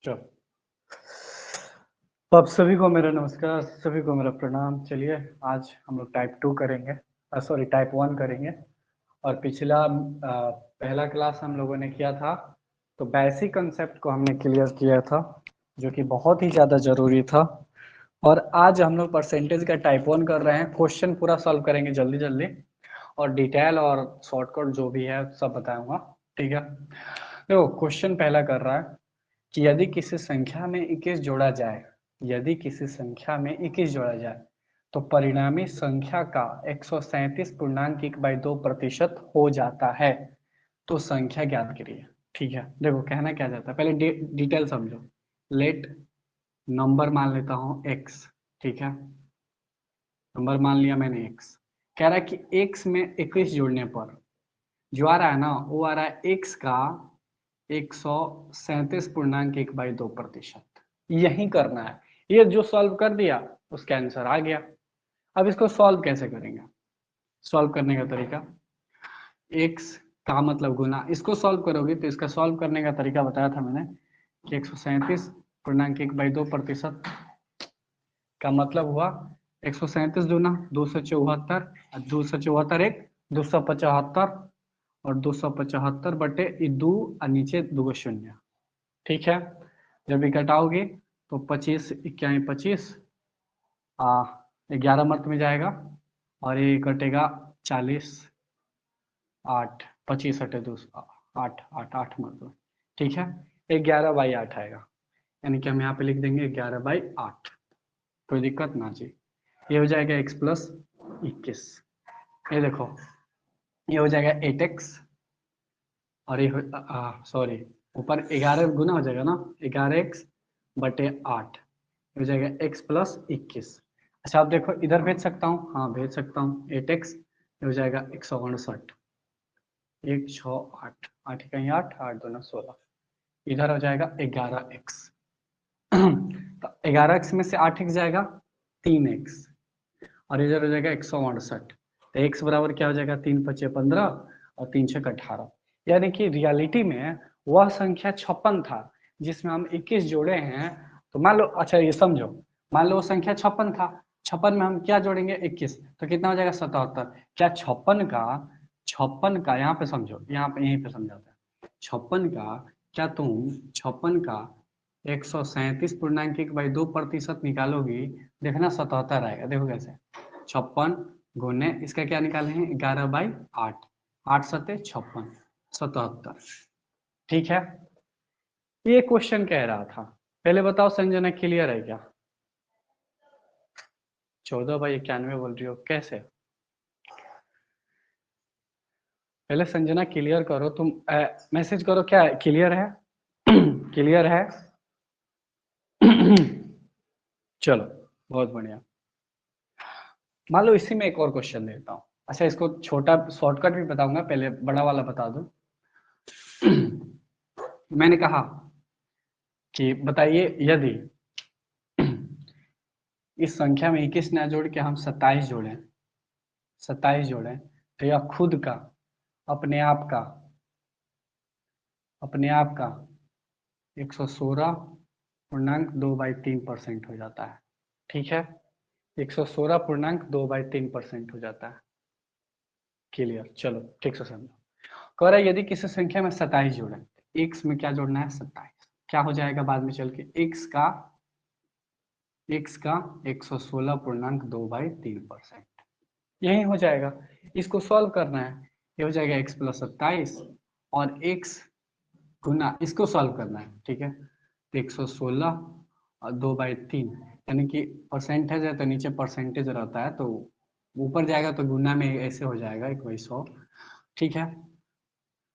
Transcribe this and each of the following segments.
चलो। तो आप सभी को मेरा नमस्कार, सभी को मेरा प्रणाम। चलिए आज हम लोग टाइप 2 करेंगे, सॉरी टाइप 1 करेंगे। और पिछला पहला क्लास हम लोगों ने किया था तो बेसिक कंसेप्ट को हमने क्लियर किया था, जो कि बहुत ही ज़्यादा ज़रूरी था। और आज हम लोग परसेंटेज का टाइप 1 कर रहे हैं। क्वेश्चन पूरा सॉल्व करेंगे जल्दी जल्दी, और डिटेल और शॉर्टकट जो भी है सब बताऊंगा। ठीक है, देखो क्वेश्चन पहला कर रहा है कि यदि किसी संख्या में 21 जोड़ा जाए, यदि किसी संख्या में 21 जोड़ा जाए तो परिणामी संख्या का 137.1/2% हो जाता है। तो संख्या ज्ञात करिए। ठीक है, देखो कहना क्या जाता है, पहले डिटेल समझो। लेट नंबर मान लेता हूं x। ठीक है, नंबर मान लिया मैंने x। कह रहा है कि x में 21 जोड़ने पर जो आ रहा है ना, वो आ रहा है x का 137.1/2%। यही करना है। ये जो सॉल्व कर दिया उसका आंसर आ गया। अब इसको सॉल्व कैसे करेंगे? सॉल्व करने का तरीका, x का मतलब गुना, इसको सॉल्व करोगे तो इसका सॉल्व करने का तरीका बताया था मैंने कि 137.1/2% का मतलब हुआ 137 दूना 274, 274 एक 275, और 275 बटे 2 और नीचे 2 शून्य। ठीक है, जब घटाओगे तो 25 इक्याई 25 11 मत में जाएगा, और ये कटेगा 40 8 25 हटे 2 8 8 8 मत में। ठीक है, 11/8 आएगा, यानी कि हम यहाँ पे लिख देंगे 11/8। कोई दिक्कत ना जी। ये हो जाएगा x प्लस 21। ये देखो, ये हो जाएगा 8x, और ये सॉरी ऊपर 11 गुना हो जाएगा ना, 11x बटे 8 हो जाएगा x प्लस 21। अच्छा आप देखो इधर भेज सकता हूँ, हाँ भेज सकता हूँ। 8x हो जाएगा 168, 1 6 8 8 कहीं 8 8 2 16, इधर हो जाएगा 11x। तो 11x में से 8x जाएगा 3x, और इधर हो जाएगा 168। तो x बराबर क्या हो जाएगा, 3 5 15 और 3 6 18। यानी कि रियलिटी में वह संख्या 56 था जिसमें हम 21 जोड़े हैं। तो मान लो, अच्छा ये समझो, मान लो वो संख्या 56 था, 56 में हम क्या जोड़ेंगे 21, तो कितना हो जाएगा 77। क्या 56 का यहाँ पे समझो, यहाँ पे यहीं पे समझाता है। 56 का क्या तुम 56 का 137.1/2% निकालोगी, देखना 77 आएगा। देखो कैसे, 56 गुने इसका क्या निकाले हैं 11/8, 8 सते 56, 77। ठीक है, ये क्वेश्चन कह रहा था। पहले बताओ संजना क्लियर है क्या? 14/91 बोल रही हो कैसे? पहले संजना क्लियर करो, तुम मैसेज करो, क्या क्लियर है? क्लियर है? चलो बहुत बढ़िया। मान लो इसी में एक और क्वेश्चन देता हूँ। अच्छा इसको छोटा शॉर्टकट भी बताऊंगा, पहले बड़ा वाला बता दो। मैंने कहा कि बताइए यदि इस संख्या में 21 ना जोड़ के हम 27 जोड़ें, 27 जोड़ें, तो यह खुद का अपने आप का 116.2/3% हो जाता है। ठीक है, 116.2/3% हो जाता है। क्लियर? चलो ठीक से समझो। कह रहा है यदि किसी संख्या में 27 जोड़े, x में क्या जोड़ना है 27, क्या हो जाएगा बाद में चल के x का 116.2/3%, यही हो जाएगा। इसको सॉल्व करना है, ये हो जाएगा x प्लस 27, और x गुना इसको सॉल्व करना है। ठीक है, तो 116 और 2/3, यानी कि परसेंटेज है तो नीचे परसेंटेज रहता है, तो ऊपर जाएगा तो गुना में ऐसे हो जाएगा 1/100। ठीक है,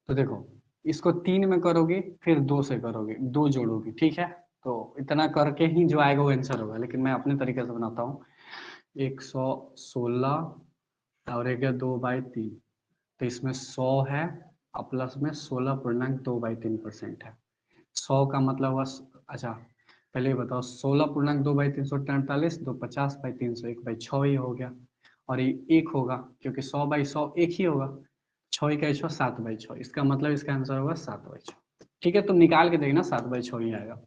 तो देखो इसको 3 में करोगे फिर 2 से करोगे, 2 जोड़ोगे। ठीक है, तो इतना करके ही जो आएगा वो आंसर होगा, लेकिन मैं अपने तरीके से बनाता हूँ। 116 और एक 2/3, तो इसमें 100 है और प्लस में 16.2/3% है। 100 का मतलब हुआ, अच्छा पहले बताओ, 16.2/348, 250/300, 1/6 ही हो गया, और ये 1 होगा क्योंकि 100/100 1 ही होगा। 6 का 6 7/6, इसका मतलब इसका आंसर होगा 7/6। ठीक है, तुम निकाल के देखना 7/6 ही आएगा।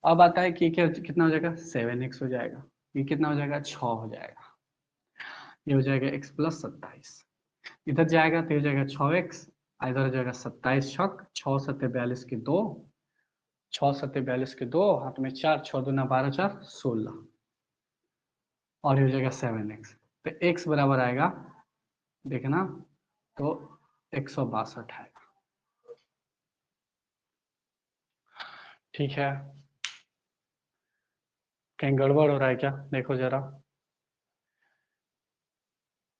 अब आता है कि क्या कितना हो जाएगा 7x हो जाएगा, ये कितना हो जाएगा 6 हो जाएगा, ये हो जाएगा x प्लस 27, इधर जाएगा तो ये हो जाएगा 6x, इधर हो जाएगा 27 छक 6 सत्ते 42 के 2, 6 सत्ते 42 के 2 हाथ में 4, 6 दूना 12 4 16, और ये हो जाएगा 7x, तो x बराबर आएगा देखना तो 162 आएगा। ठीक है, कहीं गड़बड़ हो रहा है क्या, देखो जरा।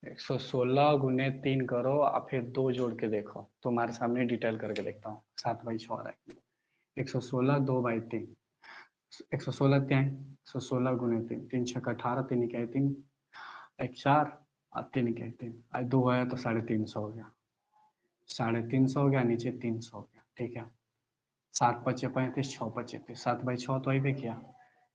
116 गुने 3 करो और फिर 2 जोड़ के देखो, तुम्हारे सामने डिटेल करके देखता हूँ। 7/6 आ रहा है, 116 2/3, 116 क्या है, 116 गुने 3, 3 छक्का 18, 3 इकाई 3, 1 4 और 3 इकाई 3, आज 2 आया तो 350 हो गया, 350 हो गया, नीचे 300 हो गया। ठीक है, 7 पचे 35, 6 पचे 30, 7/6 तो वही पे किया,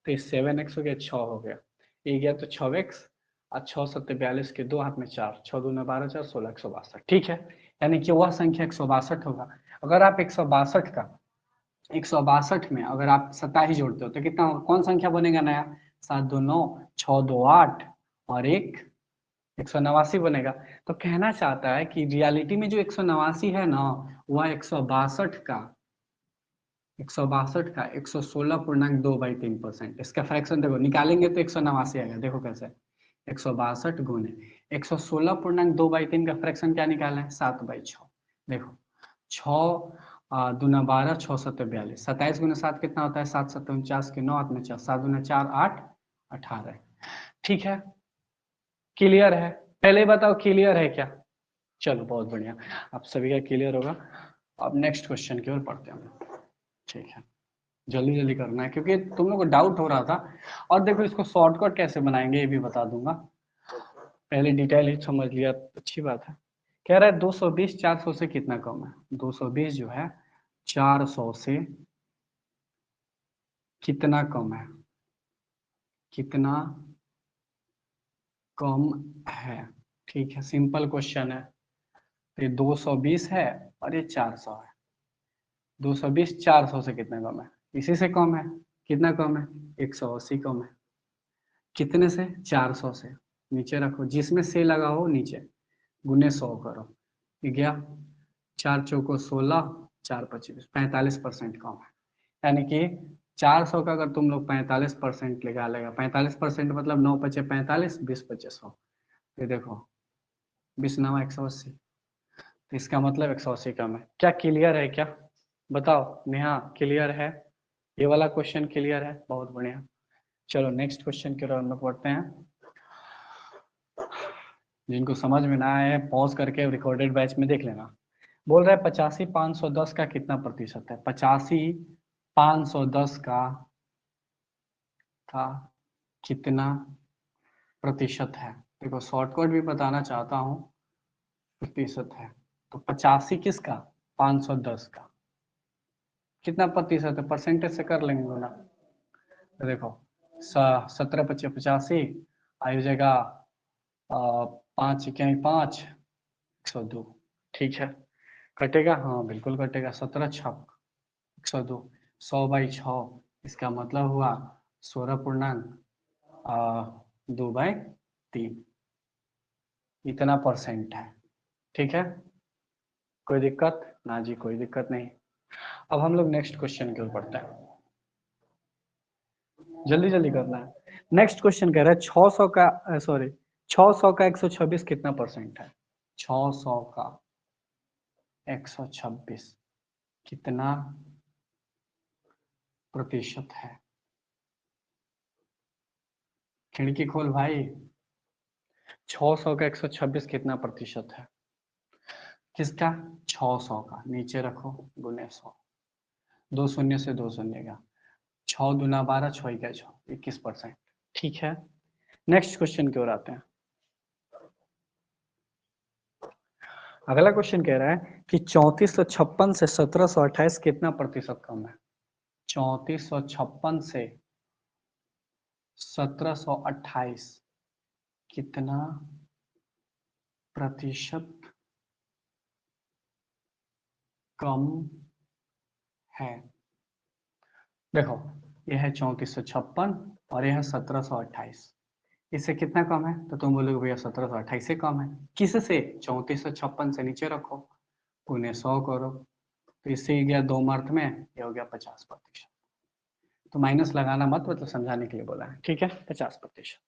तो ये 7x हो गया, 6 हो गया, ये गया तो 6x और 6 सत्ते 42 के 2 हाथ में 4, 6 दूना 12 4 16, 162। ठीक है, यानी कि वह संख्या 162 होगा। अगर आप 162 का 162 में अगर आप 27 जोड़ते हो तो कितना होगा, कौन संख्या बनेगा नया, 7 2 9, 6 2 8 और 189 बनेगा। तो कहना चाहता है कि रियलिटी में जो 189 है ना, वह 162 का 116.2/3%, इसका फ्रैक्शन देखो निकालेंगे तो 189 आएगा। देखो कैसे, 162 गुने 116.2/3 का फ्रैक्शन क्या निकालना है, 7/6। देखो 6 दूना 12, 6 सत्ते 42, 27 गुना 7 कितना होता है, 7 सत्ते 49 के 9 हाथ में 4, 7 दूना 4 8 18। ठीक है, क्लियर है, पहले बताओ क्लियर है क्या। चलो बहुत बढ़िया, आप सभी का क्लियर होगा। अब नेक्स्ट क्वेश्चन की ओर पढ़ते हैं हम। ठीक है, जल्दी जल्दी करना है क्योंकि तुम लोग को डाउट हो रहा था। और देखो इसको शॉर्टकट कैसे बनाएंगे ये भी बता दूंगा, पहले डिटेल ही समझ लिया तो अच्छी बात है। कह रहा है 220 400 से कितना कम है, 220 जो है 400 से कितना कम है, कितना कम है। ठीक है, सिंपल क्वेश्चन है, ये 220 है और ये 400 है, 220 400 से कितना कम है, इसी से कम है, कितना कम है 180 कम है, कितने से 400 से, नीचे रखो जिसमें से लगा हो नीचे, गुने 100 करो, ये गया 4 चौको 16, 4 25, 45% कम है। यानी कि 400 का अगर तुम लोग 45% लगा लेगा, 45% मतलब 9 पचे 45, 20 पचे 100, ये देखो 20 9 180, तो इसका मतलब 180 कम है। क्या क्लियर है क्या, बताओ नेहा, क्लियर है, ये वाला क्वेश्चन क्लियर है, बहुत बढ़िया। चलो नेक्स्ट क्वेश्चन की ओर हम लोग बढ़ते हैं। जिनको समझ में ना आए पॉज करके रिकॉर्डेड बैच में देख लेना। बोल रहा है 85 510 का कितना प्रतिशत है, 85 510 का कितना प्रतिशत है। देखो शॉर्टकट भी बताना चाहता हूँ, प्रतिशत है तो 85 किसका, 510 का कितना प्रतिशत है, परसेंटेज से कर लेंगे ना। तो देखो 17 पच्चीस 85, आयु जगह 5 इक्याई 5, 102। ठीक है, कटेगा, हाँ बिल्कुल कटेगा, 17 छक 102, 100/6, इसका मतलब हुआ 16.2/3, इतना परसेंट है। ठीक है, कोई दिक्कत ना जी, कोई दिक्कत नहीं। अब हम लोग नेक्स्ट क्वेश्चन की ओर बढ़ते हैं, जल्दी जल्दी करना है। नेक्स्ट क्वेश्चन कह रहा है 600 का 600 का 126 कितना परसेंट है, 600 का 126 कितना प्रतिशत है। खिड़की खोल भाई, 600 का 126 कितना प्रतिशत है, किसका, 600 का, नीचे रखो गुने 100, 2 शून्य से 2 शून्य का, 6 दूना 12, 6 इक्का 6, 21%। ठीक है, नेक्स्ट क्वेश्चन की ओर आते हैं। अगला क्वेश्चन कह रहा है कि 3456 से 1728 कितना प्रतिशत कम है, 3456 से 1728 कितना प्रतिशत कम है। देखो ये है 3456 और ये है 1728। इससे कितना कम है? तो तुम बोलोगे भैया 1728 से कम है। किससे? 3456 से नीचे रखो, पुणे 100 करो, तो इससे ही गया 2 मार्क में, ये हो गया 50%। तो माइनस लगाना मत, मतलब समझाने के लिए बोला है, ठीक है, 50%।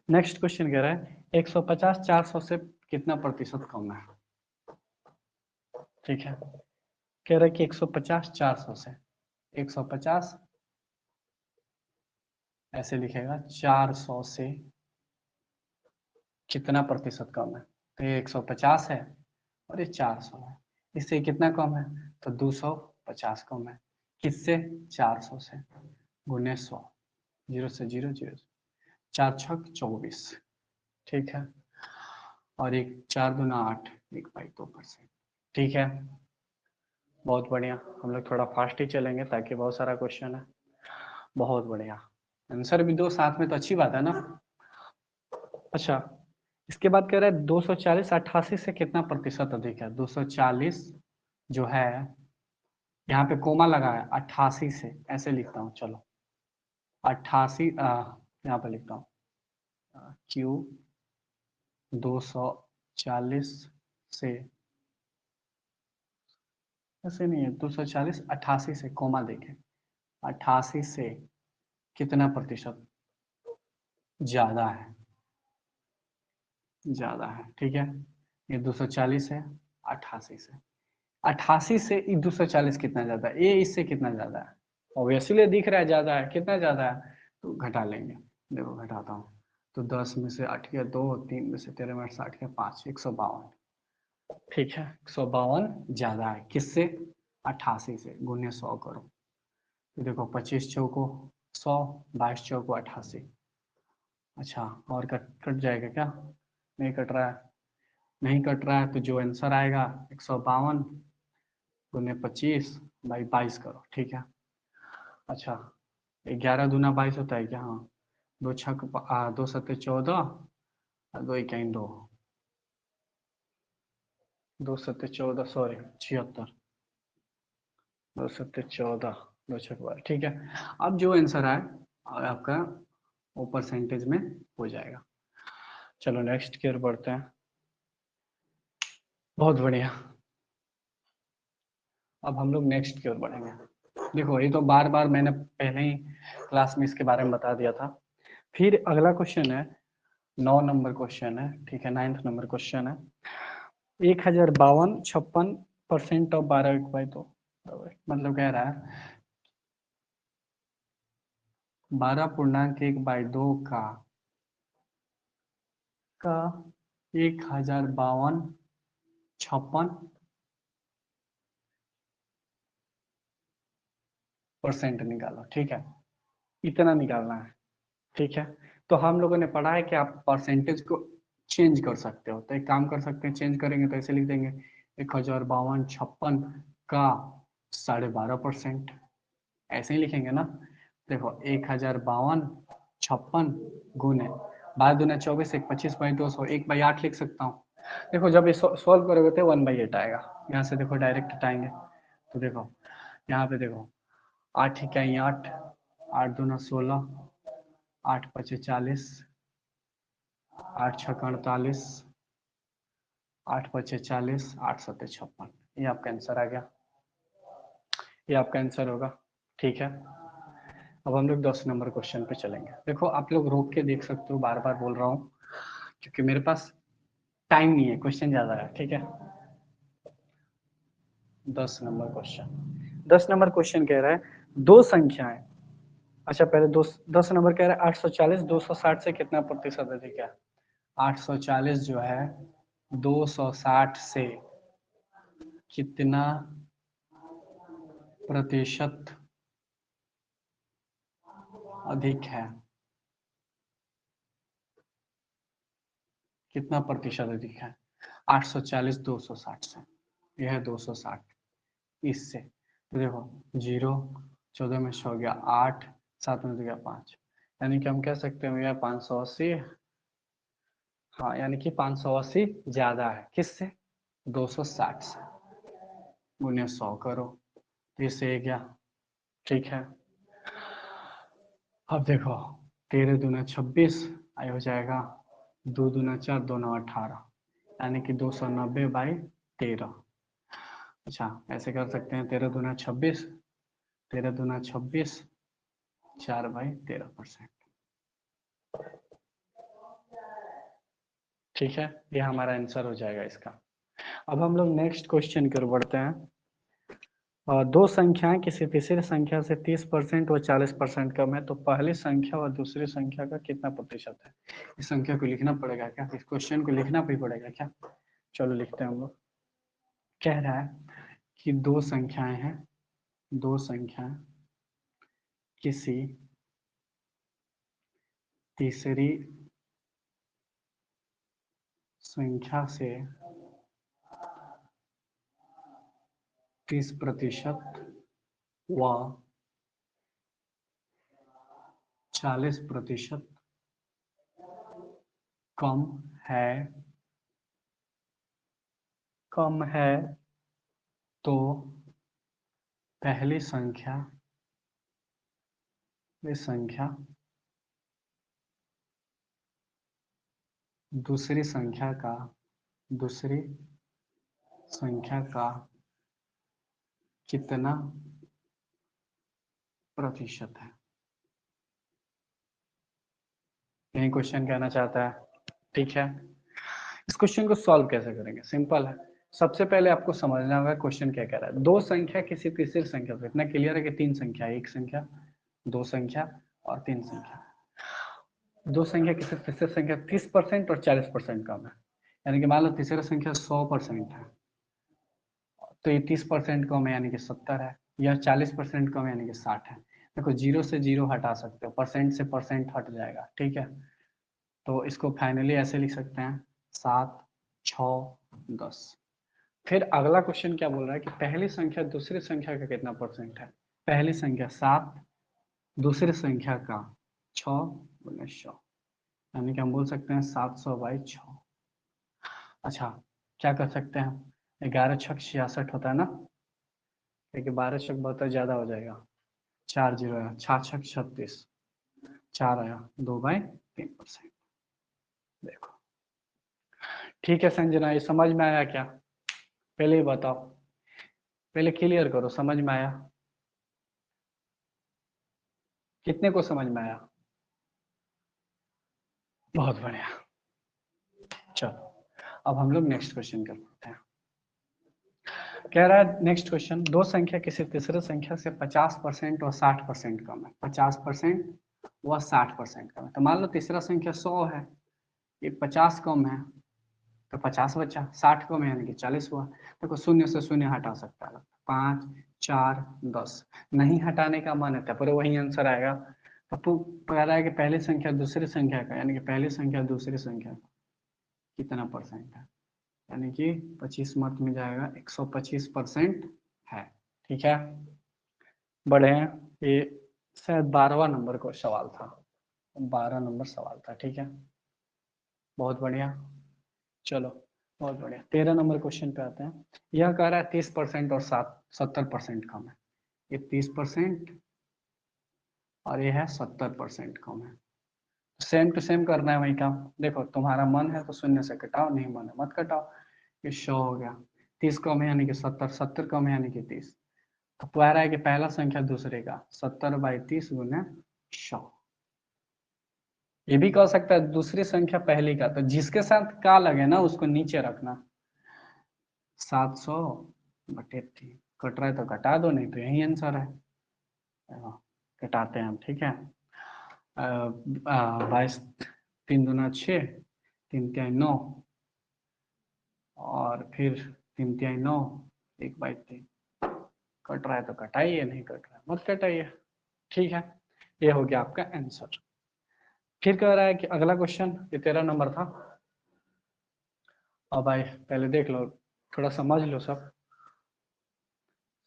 नेक्स्ट क्वेश्चन कह रहा है 150 400 से कितना प्रतिशत कम है? ठीक है, कह रहा है कि 150 400 से, 150 ऐसे लिखेगा, 400 से कितना प्रतिशत कम है? तो ये 150 है और ये 400 है, इससे कितना कम है? तो 250 कम है। किससे? 400 से, गुने 100, 0 से 0 0, 4 छक 24, ठीक है, और एक 4 दूना 8, 1/2%, ठीक है। बहुत बढ़िया, हम लोग थोड़ा फास्ट ही चलेंगे ताकि बहुत सारा क्वेश्चन है। बहुत बढ़िया, आंसर भी दो साथ में तो अच्छी बात है ना। अच्छा, इसके बाद कह रहा है 240 88 से कितना प्रतिशत अधिक है? 240 जो है, यहाँ पे कोमा लगा है, 88 से, ऐसे लिखता हूँ, चलो 88, यहाँ पे लिखता हूँ, क्यू 240 से, ऐसे नहीं है, 240 88 से, कोमा देखें, 88 से कितना प्रतिशत ज्यादा है? ज्यादा है, ठीक है, ये 240 है 88 से, 88 से ये 240 कितना ज्यादा है? ये इससे कितना ज्यादा है? ऑब्वियसली दिख रहा है ज्यादा है, कितना ज्यादा है? तो घटा लेंगे, देखो घटाता हूँ, तो 10 में से 8 गया 2, 3 में से 13 में 60 गया 5, 152, ठीक है, 152 ज्यादा है, किससे? 88 से, गुने 100 करो, तो देखो 25 चौको 100, 22 चौको 88। अच्छा, और कट कट जाएगा क्या? नहीं कट रहा है, नहीं कट रहा है, तो जो आंसर आएगा 152 गुने 25/22 करो, ठीक है। अच्छा, 11 दूना 22 होता है क्या? हाँ, 2 सत्ते 14, 2 इक्कीन 2, 2 सत्ते 14, सॉरी 76, 2 सत्ते 14, 2 छक 12, ठीक है। अब जो आंसर आए आपका वो परसेंटेज में हो जाएगा। चलो नेक्स्ट की ओर बढ़ते हैं। बहुत बढ़िया, अब हम लोग नेक्स्ट की ओर बढ़ेंगे। देखो ये तो बार बार मैंने पहले ही क्लास में इसके बारे में बता दिया था। फिर अगला क्वेश्चन है, 9 नंबर क्वेश्चन है, ठीक है, 9th नंबर क्वेश्चन है, 1052 56% ऑफ 12 1/2, मतलब कह रहा है 12.1/2 का 1052 56% निकालो, ठीक है, इतना निकालना है, ठीक है। तो हम लोगों ने पढ़ा है कि आप परसेंटेज को चेंज कर सकते हो, तो एक काम कर सकते हैं, चेंज करेंगे तो ऐसे लिख देंगे 1052 56 का 12.5%, ऐसे ही लिखेंगे ना। देखो 1052 56 गुने 12 दूना 24, 1 25/200, 1/8 लिख सकता हूँ। देखो जब ये सॉल्व करोगे तो 1/8 आएगा, यहाँ से देखो डायरेक्ट हटाएंगे, तो देखो यहाँ पे देखो 8 इकाई 8, 8 दूना 16, 8 पचे 40, 8 छक 48, 8 पचे 40, 8 सत्ते 56, ये आपका आंसर आ गया, ये आपका आंसर होगा, ठीक है। अब हम लोग 10 नंबर क्वेश्चन पे चलेंगे। देखो आप लोग रोक के देख सकते हो, बार बार बोल रहा हूँ क्योंकि मेरे पास टाइम नहीं है, क्वेश्चन ज्यादा है, ठीक है। 10 नंबर क्वेश्चन, 10 नंबर क्वेश्चन कह रहा है दो संख्याएं, अच्छा पहले 10 नंबर कह रहा है 840 260 से कितना प्रतिशत अधिक है? 840 जो है 260 से कितना प्रतिशत अधिक है? कितना प्रतिशत अधिक है 840 260 से? यह है 260, इससे तो देखो 0, 14 में 6 हो गया 8, 7 में तो गया 5, यानी कि हम कह सकते हैं भैया 580, हाँ यानी कि 580 ज्यादा है, किससे? 260 से, गुने 100 करो, तो इससे गया, ठीक है। अब देखो 13 दूना 26 आई हो जाएगा, 2 दूना 4, 2 9 18, यानी कि 290/13। अच्छा ऐसे कर सकते हैं, 13 दूना 26, 13 दूना 26, 4/13%। ठीक है, ये हमारा आंसर हो जाएगा इसका। अब हम लोग नेक्स्ट क्वेश्चन की ओर बढ़ते हैं। दो संख्याएं किसी तीसरी संख्या से 30% व 40% कम है, तो पहली संख्या व दूसरी संख्या का कितना प्रतिशत है? इस संख्या को लिखना पड़ेगा क्या? इस क्वेश्चन को लिखना भी पड़ेगा क्या? चलो लिखते हैं हम लोग। कह रहा है कि दो संख्याएं हैं, दो संख्याएं किसी तीसरी संख्या से 30% व 40% कम है, कम है, तो पहली संख्या, ये संख्या दूसरी संख्या का, दूसरी संख्या का कितना प्रतिशत है? यही क्वेश्चन कहना चाहता है। ठीक है, इस क्वेश्चन को सॉल्व कैसे करेंगे? सिंपल है। सबसे पहले आपको समझना होगा क्वेश्चन क्या कह रहा है। दो संख्या किसी तीसरी संख्या से, इतना क्लियर है कि तीन संख्या, एक संख्या, दो संख्या और तीन संख्या। दो संख्या किसी तीसरी संख्या 30% और 40% कम है, यानी कि मान लो तीसरी संख्या 100% है, तो ये 30% कम है यानी कि 70 है, या 40% कम है यानी कि 60 है। देखो जीरो से जीरो हटा सकते हो, परसेंट से परसेंट हट जाएगा। ठीक है, तो इसको फाइनली ऐसे लिख सकते हैं 7, 6, 10। फिर अगला क्वेश्चन क्या बोल रहा है कि पहली संख्या दूसरी संख्या का कितना परसेंट है? पहली संख्या 7, दूसरी संख्या का 6 × 100, यानी कि हम बोल सकते हैं 700/6। अच्छा क्या कर सकते हैं, 11 छक 66 होता है ना, क्योंकि 12 छक बहुत ज्यादा हो जाएगा, 4 जीरो आया, 6 छक 36, 4 आया, 2/3%। देखो ठीक है संजना, ये समझ में आया क्या? पहले ही बताओ, पहले क्लियर करो, समझ में आया? कितने को समझ में आया? बहुत बढ़िया। चलो अब हम लोग नेक्स्ट क्वेश्चन कर लेते हैं। कह रहा है नेक्स्ट क्वेश्चन, दो संख्या किसी तीसरे संख्या से 50% और 60% कम है। 50% व 60% कम है, तो मान लो तीसरा संख्या 100 है, ये 50 कम है तो 50 बचा, 60 कम है यानी कि 40 हुआ। देखो शून्य से शून्य हटा सकता है, 5, 4, 10, नहीं हटाने का मन है पर वही आंसर आएगा। तो कह रहा है कि पहली संख्या दूसरी संख्या का, यानी कि पहली संख्या दूसरी संख्या का कितना परसेंट है, यानी कि 25 मत में जाएगा, 125% है। ठीक है, बढ़े हैं। ये शायद 12वां नंबर का सवाल था, 12 नंबर सवाल था। ठीक है, बहुत बढ़िया। चलो बहुत बढ़िया, 13 नंबर क्वेश्चन पे आते हैं। यह कह रहा है 30% और 70% कम है। ये 30% और ये है 70% कम है। सेम टू सेम करना है वही काम। देखो तुम्हारा मन है तो शून्य से घटाओ, नहीं मन है मत घटाओ। ये 100 हो गया, 30 कम है यानी कि 70, 70 कम है यानी कि 30। तो कह रहा है कि पहला संख्या दूसरे का 70/30 गुने 100। ये भी कह सकता है दूसरी संख्या पहली का, तो जिसके साथ का लगे ना उसको नीचे रखना। 700/3 कट रहा है तो घटा दो, नहीं तो यही आंसर है। घटाते हैं हम। ठीक है, 22, 3 दूना 6, 3 तिहाई 9, और फिर 3 तिहाई 9, 1/3। कट रहा है तो कटाइए, नहीं कट रहा है मत कटाइए। ठीक है, ये हो गया आपका आंसर। फिर कह रहा है कि अगला क्वेश्चन, ये 13 नंबर था। अब भाई पहले देख लो, थोड़ा समझ लो, सब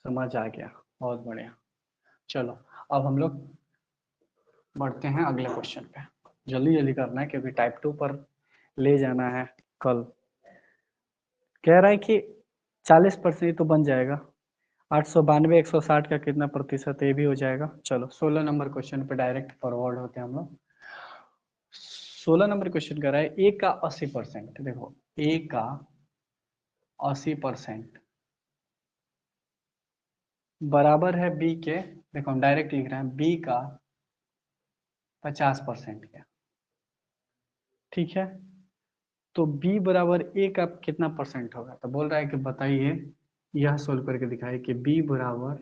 समझ आ गया, बहुत बढ़िया। चलो अब हम लोग बढ़ते हैं अगले क्वेश्चन पे। जल्दी जल्दी करना है क्योंकि टाइप 2 पर ले जाना है कल। कह रहा है कि 40% तो बन जाएगा। 892 160 का कितना प्रतिशत, ये भी हो जाएगा। चलो 16 नंबर क्वेश्चन पे डायरेक्ट फॉरवर्ड होते हैं हम लोग। 16 नंबर क्वेश्चन कह रहा है ए का 80%, देखो ए का 80% बराबर है बी के, देखो हम डायरेक्ट लिख रहे हैं बी का 50% के, ठीक है। तो b बराबर a का कितना परसेंट होगा, तो बोल रहा है कि बताइए, यह सोल्व करके दिखाइए कि b बराबर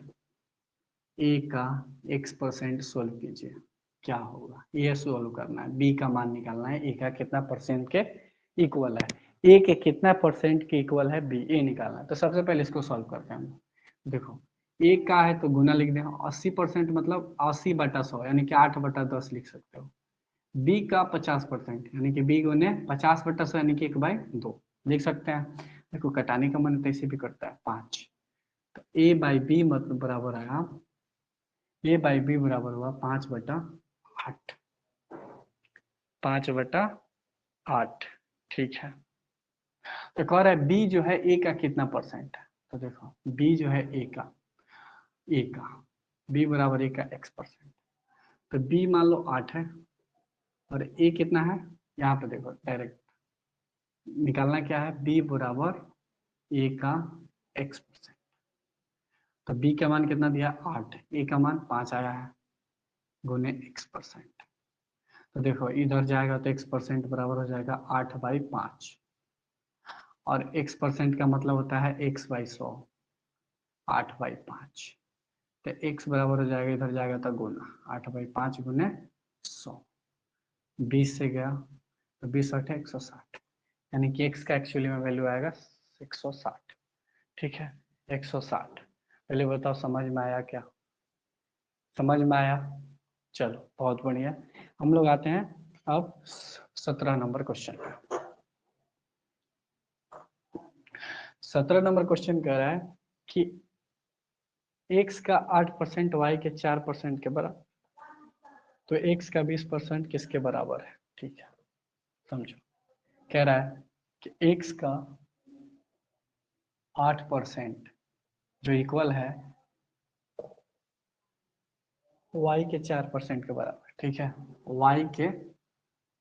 a का x% सोल्व कीजिए, क्या होगा। ये सोल्व करना है, b का मान निकालना है, a का कितना परसेंट के इक्वल है, a के कितना परसेंट के इक्वल है b, a निकालना है। तो सबसे पहले इसको सोल्व करते हैं हम। देखो a का है तो गुना लिख दें, 80% मतलब 80/100 यानी कि 8/10 लिख सकते हो। बी का 50% यानी कि बी गुने 50/100 यानी कि 1/2 लिख सकते हैं। देखो कटाने का मन तो ऐसे भी करता है 5, तो ए बाई बी मतलब बराबर आया, ए बाई बी बराबर हुआ 5/8, 5/8, ठीक है। तो कह रहा है बी जो है ए का कितना परसेंट है, तो देखो बी जो है ए का बी बराबर ए का x%, तो बी मान लो 8 है और ए कितना है, यहाँ पे देखो डायरेक्ट निकालना क्या है, b बराबर a का x%, तो b का मान कितना दिया 8, a का मान 5 आया है, गुने x%। तो देखो इधर जाएगा तो x% बराबर हो जाएगा 8/5, और x% का मतलब होता है x/100, 8/5, तो x बराबर हो जाएगा, इधर जाएगा तो गुना 8/5 गुने 100, 20 से गया तो 20 8 160, यानी कि x का एक्चुअली में वैल्यू आएगा 160, ठीक है 160। पहले बताओ समझ में आया क्या, समझ में आया। चलो बहुत बढ़िया। हम लोग आते हैं अब 17 नंबर क्वेश्चन पे। 17 नंबर क्वेश्चन कह रहा है कि x का 8% y के 4% के बराबर, तो x का 20% किसके बराबर है, ठीक है समझो। कह रहा है कि x का 8% जो इक्वल है y के 4% के बराबर, ठीक है, y के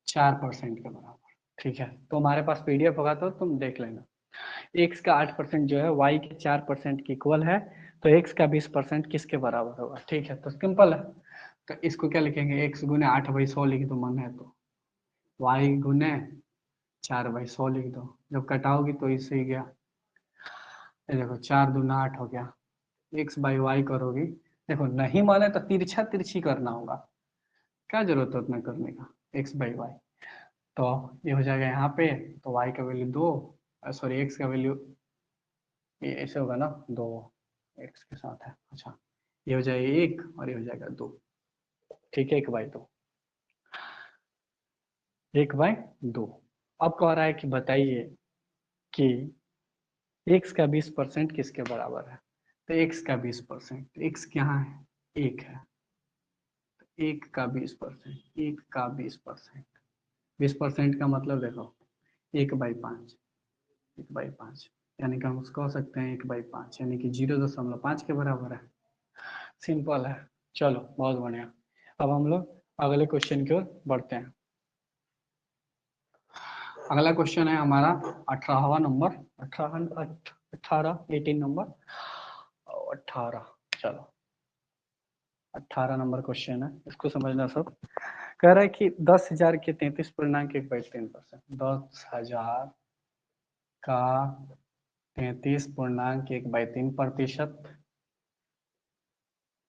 4% के बराबर, ठीक है। तो हमारे पास पीडीएफ होगा तो तुम देख लेना। x का 8% जो है y के 4% के इक्वल है, तो x का 20% किसके बराबर होगा, ठीक है। तो सिंपल है, तो इसको क्या लिखेंगे, x गुने 8/100 लिख दो मन है तो, y गुने 4/100 लिख दो, जब कटाओगी तो इससे ही गया, ये देखो 4 दूना 8 हो गया, x/y करोगी, देखो नहीं माने तो तिरछा तिरछी करना होगा, क्या जरूरत है उतना करने का, x/y। तो ये हो जाएगा यहाँ पे, तो y का वैल्यू 2, सॉरी x का वैल्यू ये ऐसे होगा ना 2, x के साथ है, अच्छा ये हो जाएगा 1 और ये हो जाएगा 2, ठीक है 1/2, 1/2। अब कह रहा है कि बताइए कि x का 20% किसके बराबर है, तो x का 20%, x यहाँ है 1 है, 1 का 20%, 1 का 20%, 20% का मतलब देखो 1/5, 1/5 यानी कि हम उसको कह सकते हैं 1/5 यानी कि 0.5 के बराबर है, सिंपल है। चलो बहुत बढ़िया। अब हम लोग अगले क्वेश्चन की ओर बढ़ते हैं। अगला क्वेश्चन है हमारा 18वां नंबर, 18 नंबर, 18, चलो 18 नंबर क्वेश्चन है, इसको समझना सब। कह रहा है कि 10,000 के 33.1/3%, 10,000 का 33.1/3%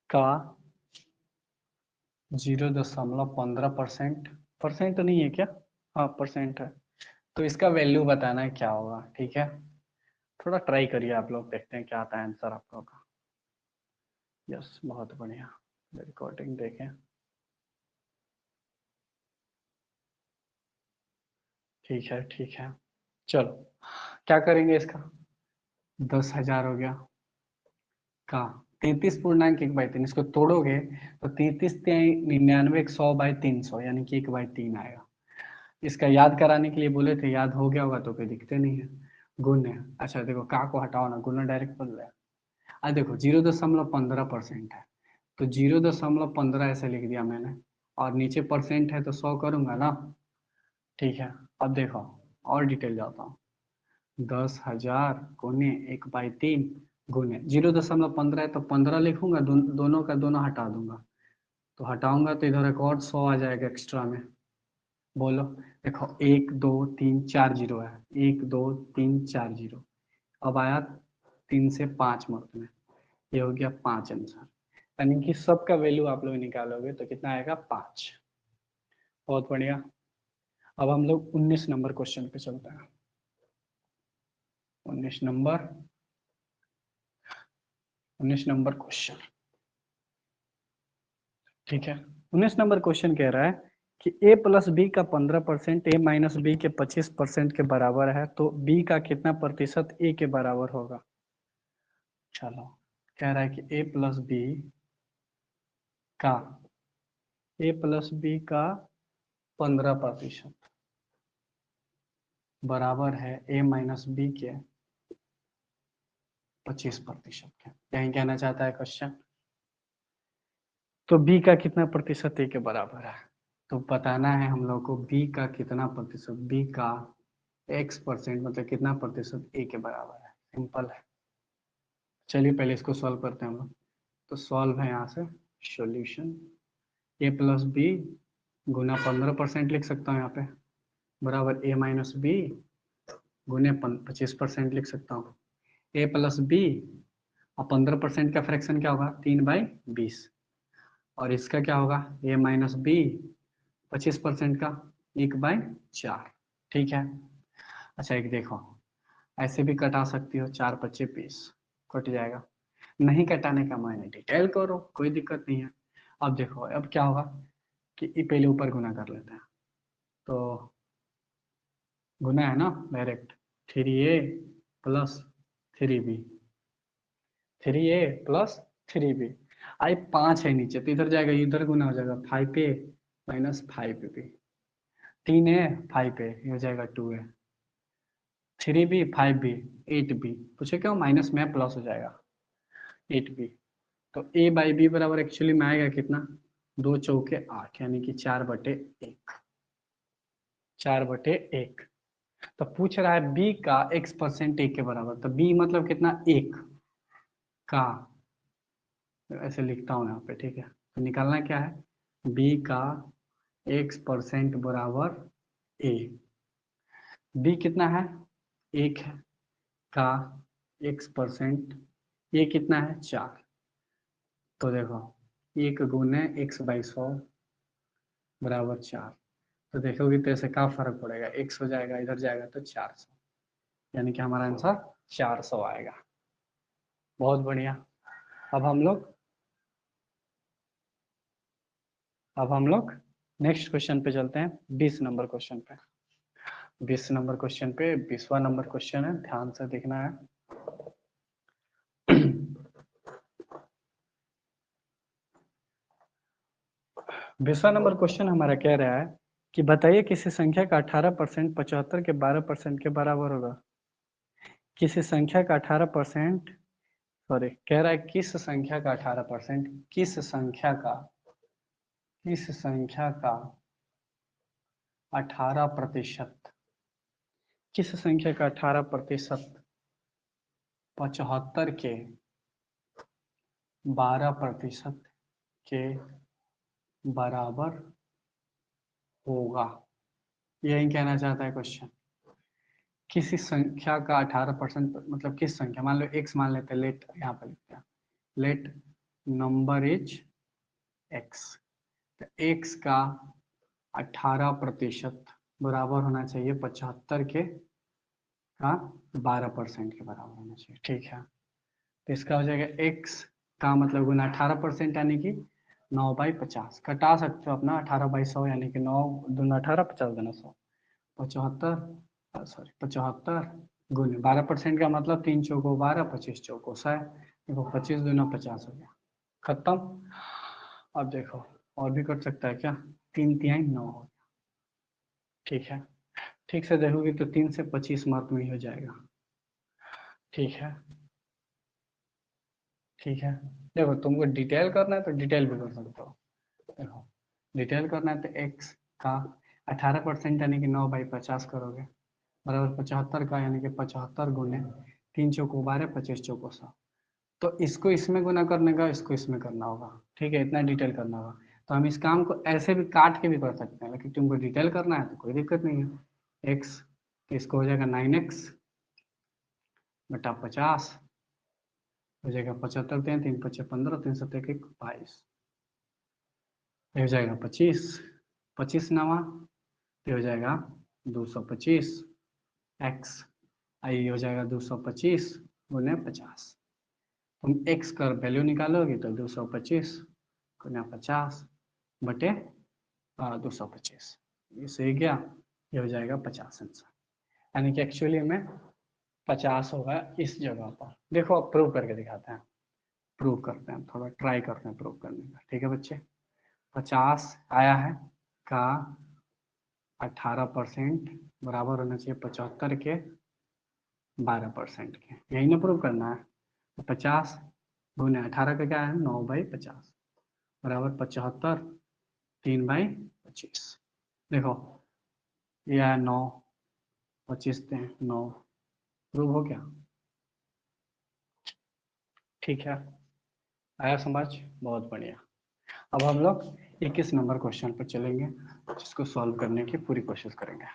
का 0.15%, परसेंट तो नहीं है क्या, हाँ परसेंट है, तो इसका वैल्यू बताना है क्या होगा, ठीक है। थोड़ा ट्राई करिए आप लोग, देखते हैं क्या आता है आंसर आप लोग का। यस बहुत बढ़िया, रिकॉर्डिंग देखें, ठीक है ठीक है। चलो क्या करेंगे इसका, 10,000 हो गया का 33.1/3, इसको तोड़ोगे तो 33 99 100/300 यानी कि 1/3 आएगा। इसका याद कराने के लिए बोले थे, याद हो गया होगा तो कोई दिखते नहीं है, गुण है, अच्छा देखो का को हटाओ ना, गुना डायरेक्ट बन रहा है, आज देखो 0.15% है, तो 0.15 ऐसे लिख दिया मैंने, और नीचे परसेंट है तो 100 करूंगा ना। ठीक है, अब देखो और डिटेल जाता हूँ। 10,000 गुने 1/3 गुने 0.15 है तो 15 लिखूंगा, दोनों का दोनों हटा दूंगा, तो हटाऊंगा तो इधर एक और 100 आ जाएगा एक्स्ट्रा में। बोलो, देखो 1 2 3 4 जीरो है, 1 2 3 4 जीरो, अब आया 3 से 5 मत में, ये हो गया 5 आंसर। यानी कि सबका वैल्यू आप लोग निकालोगे तो कितना आएगा 5। बहुत बढ़िया। अब हम लोग 19 नंबर क्वेश्चन पे चलते हैं। 19 नंबर 19 नंबर क्वेश्चन। ठीक है, 19 नंबर क्वेश्चन कह रहा है कि a प्लस बी का 15% a माइनस बी के 25% के बराबर है, तो b का कितना प्रतिशत a के बराबर होगा। चलो, कह रहा है कि का a प्लस बी का 15% बराबर है a माइनस बी के 25% के। यही कहना चाहता है क्वेश्चन। तो b का कितना प्रतिशत a के बराबर है, तो बताना है हम लोग को b का कितना प्रतिशत, b का x% मतलब कितना प्रतिशत a के बराबर है। सिंपल है, चलिए पहले इसको सॉल्व करते हैं हम लोग। तो सॉल्व है यहाँ से, सॉल्यूशन a प्लस बी गुना 15% लिख सकता हूँ यहाँ पे, बराबर a माइनस बी गुने 25% लिख सकता हूँ। a प्लस बी और 15% का फ्रैक्शन क्या होगा, 3/20, और इसका क्या होगा a माइनस बी 25% का 1/4। ठीक है, अच्छा एक देखो, ऐसे भी कटा सकती हो, 4×5 = 20, कट जाएगा। नहीं कटाने का मैंने डिटेल करो, कोई दिक्कत नहीं है। अब देखो अब क्या होगा कि पहले ऊपर गुना कर लेते हैं, तो गुना है ना direct, 3a plus 3b, 3a+3b। आई 5 है नीचे तो इधर जाएगा, इधर गुना हो जाएगा, 5a minus 5b, 3a 5a, ये हो जाएगा 2a, 3b 5b 8b, पूछे क्यों माइनस में प्लस हो जाएगा 8b। तो a/b बराबर एक्चुअली में आएगा कितना, 2×4 = 8, यानी कि 4/1, 4/1। तो पूछ रहा है b का x% a के बराबर, तो b मतलब कितना, 1 का, ऐसे लिखता हूँ यहाँ पे। ठीक है, तो निकालना क्या है, b का x% बराबर a, b कितना है 1 है, का x%, ये कितना है 4, तो देखो 1 गुने x/100 बराबर 4, तो देखोगे तो ऐसे क्या फर्क पड़ेगा, x हो जाएगा, इधर जाएगा तो 400, यानी कि हमारा आंसर 400 आएगा। बहुत बढ़िया। अब हम लोग नेक्स्ट क्वेश्चन पे चलते हैं, 20 नंबर क्वेश्चन पे। 20 नंबर क्वेश्चन पे 20वां नंबर क्वेश्चन है, ध्यान से देखना है। 20वां नंबर क्वेश्चन हमारा कह रहा है कि बताइए किसी संख्या का 18% 75 के 12% के बराबर होगा। किसी संख्या का 18%, सॉरी कह रहा है किस संख्या का 18%, किस संख्या का 18%, किस संख्या का 18% 75 के 12% के बराबर होगा। यही कहना चाहता है क्वेश्चन। किसी संख्या का 18% मतलब किस संख्या, मान लो x मान लेते हैं, लेट यहाँ पर लिखते हैं, लेट नंबर इज x, तो x का 18% बराबर होना चाहिए 75 के का 12% के बराबर होना चाहिए। ठीक है, तो इसका हो जाएगा x का मतलब गुना 18%, यानी कि 9/50, कटा सकते हो अपना 18/100, यानी कि 9 दूना 18, 50 दूना 100, 75, सॉरी 75 गुने 12% का मतलब 3×4 = 12, 25×4 = 100, देखो 25 दूना 50 हो गया, खत्म। अब देखो और भी कर सकता है क्या, 3×3 = 9 हो गया। ठीक है, ठीक से देखोगे तो 3 से 25 मार्क में ही हो जाएगा। ठीक है, ठीक है, देखो तुमको डिटेल करना है तो डिटेल भी कर सकते हो। देखो डिटेल करना है तो x का 18% यानी कि 9/50 करोगे, बराबर 75 का यानी कि 75 गुने 3 चौको 12, 25 चौको 100। तो इसको इसमें गुना करने का, इसको इसमें करना होगा। ठीक है, इतना डिटेल करना होगा। तो हम इस काम को ऐसे भी काट के भी कर सकते हैं, लेकिन तुमको डिटेल करना है तो कोई दिक्कत नहीं है। x तो इसको हो जाएगा 9x बटा 50, हो जाएगा 75, 3×5 = 15, 3×7=22, ये हो जाएगा 25, 25 नवा, ये हो जाएगा 225 x, आई हो जाएगा 225 गुने 50। तुम x का वैल्यू निकालोगे तो 225 गुना 50 बटे 225, इससे क्या ये हो जाएगा 50 आंसर, यानी कि एक्चुअली में 50 होगा इस जगह पर। देखो अब प्रूव करके दिखाते हैं, प्रूव करते हैं, थोड़ा ट्राई करते हैं प्रूव करने का। ठीक है बच्चे, 50 आया है का 18% बराबर होना चाहिए 75 के 12% के, यही ना प्रूव करना है। तो 50 गुने 18 का क्या है 9/50 बराबर 75 3/25। देखो यह है 9, 25 × 9, प्रूव हो गया। ठीक है, आया समझ, बहुत बढ़िया। अब हम लोग 21 नंबर क्वेश्चन पर चलेंगे, जिसको सॉल्व करने की पूरी कोशिश करेंगे।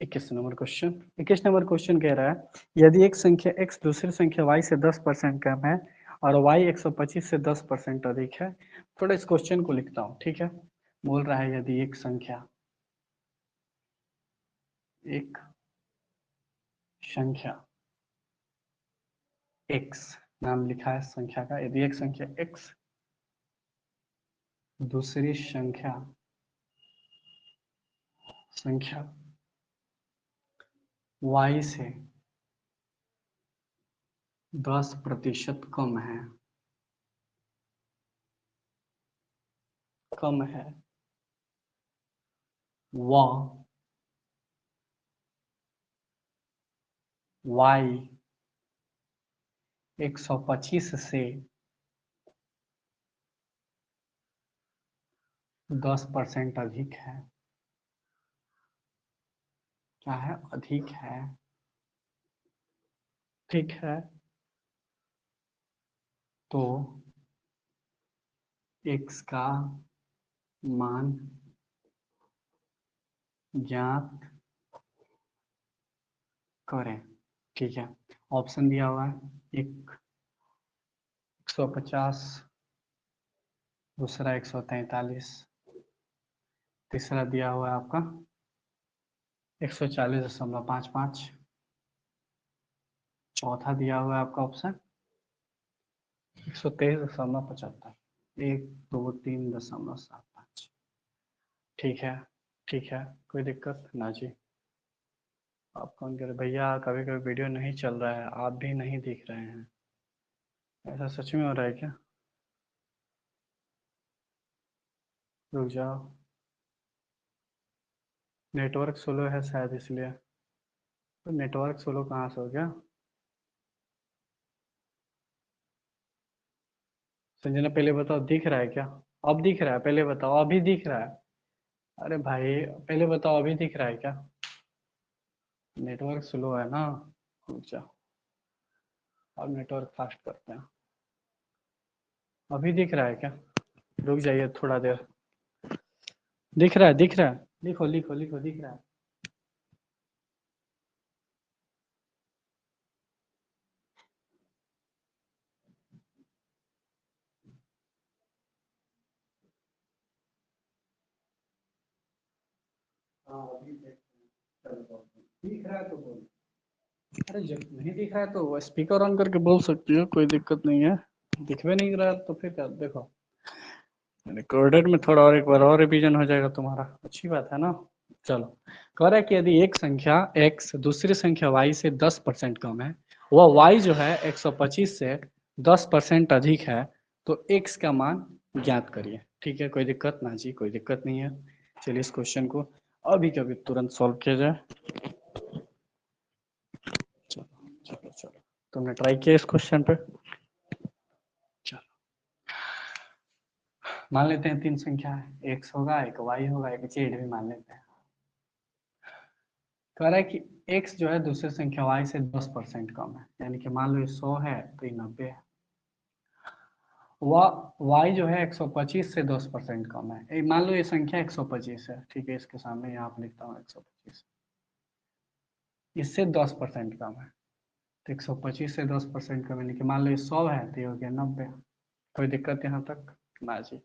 इक्कीस नंबर क्वेश्चन कह रहा है यदि एक संख्या x दूसरी संख्या y से 10% कम है और y 125 से 10% अधिक है। थोड़ा इस क्वेश्चन को लिखता हूँ। ठीक है, बोल रहा है यदि एक संख्या x नाम लिखा है संख्या का, यदि एक संख्या x दूसरी संख्या y से 10% कम है वह y 125 से 10% अधिक है, क्या है अधिक है। ठीक है, तो x का मान ज्ञात करें। ठीक है, ऑप्शन दिया हुआ है, एक 150, दूसरा 143, तीसरा दिया हुआ है आपका 140.55, चौथा दिया हुआ है आपका ऑप्शन 123.75, 1, 2, 3.75। ठीक है, ठीक है, कोई दिक्कत ना जी। आप कौन कह रहे भैया, कभी कभी वीडियो नहीं चल रहा है, आप भी नहीं दिख रहे हैं, ऐसा सच में हो रहा है क्या? रुक जाओ, नेटवर्क स्लो है शायद इसलिए। तो नेटवर्क स्लो कहाँ से हो गया? संजना पहले बताओ दिख रहा है क्या? अब दिख रहा है, पहले बताओ अभी दिख रहा है? अरे भाई पहले बताओ अभी दिख रहा है क्या? नेटवर्क स्लो है ना, रुक जाओ, अब नेटवर्क फास्ट करते हैं। अभी दिख रहा है क्या? रुक जाइए थोड़ा देर। दिख रहा है, दिख रहा है, लिखो लिखो लिखो, दिख रहा है। हाँ अभी दिख रहा है तो बोलो। अरे जब नहीं दिख रहा है तो स्पीकर ऑन करके बोल सकती हो, कोई दिक्कत नहीं है। दिख भी नहीं रहा है तो फिर क्या, देखो रिकॉर्डेड में थोड़ा और एक बार और रिवीजन हो जाएगा तुम्हारा, अच्छी बात है ना। चलो, कह रहा है कि यदि एक संख्या x दूसरी संख्या y से 10% कम है, वह y जो है 125 से 10% अधिक है, तो x का मान ज्ञात करिए। ठीक है, कोई दिक्कत ना जी, कोई दिक्कत नहीं है। चलिए इस क्वेश्चन को अभी के अभी तुरंत सॉल्व किया जाए। चलो तुमने ट्राई किया इस क्वेश्चन पे। चलो मान लेते हैं 3 संख्या है, एक्स होगा, एक वाई होगा, एक जेड भी मान लेते हैं। कह रहा है कि x जो है दूसरी संख्या y से 10% कम है, यानी कि मान लो ये 100 है तो ये 90 है। y जो है 125 से 10% कम है। मान लो ये संख्या 125 है, ठीक है, इसके सामने यहाँ पे लिखता हूँ 125, इससे 10% कम है। तो 125 से 10% कम, यानी कि मान लो ये 100 है तो ये हो गया 90। कोई दिक्कत यहाँ तक ना जी?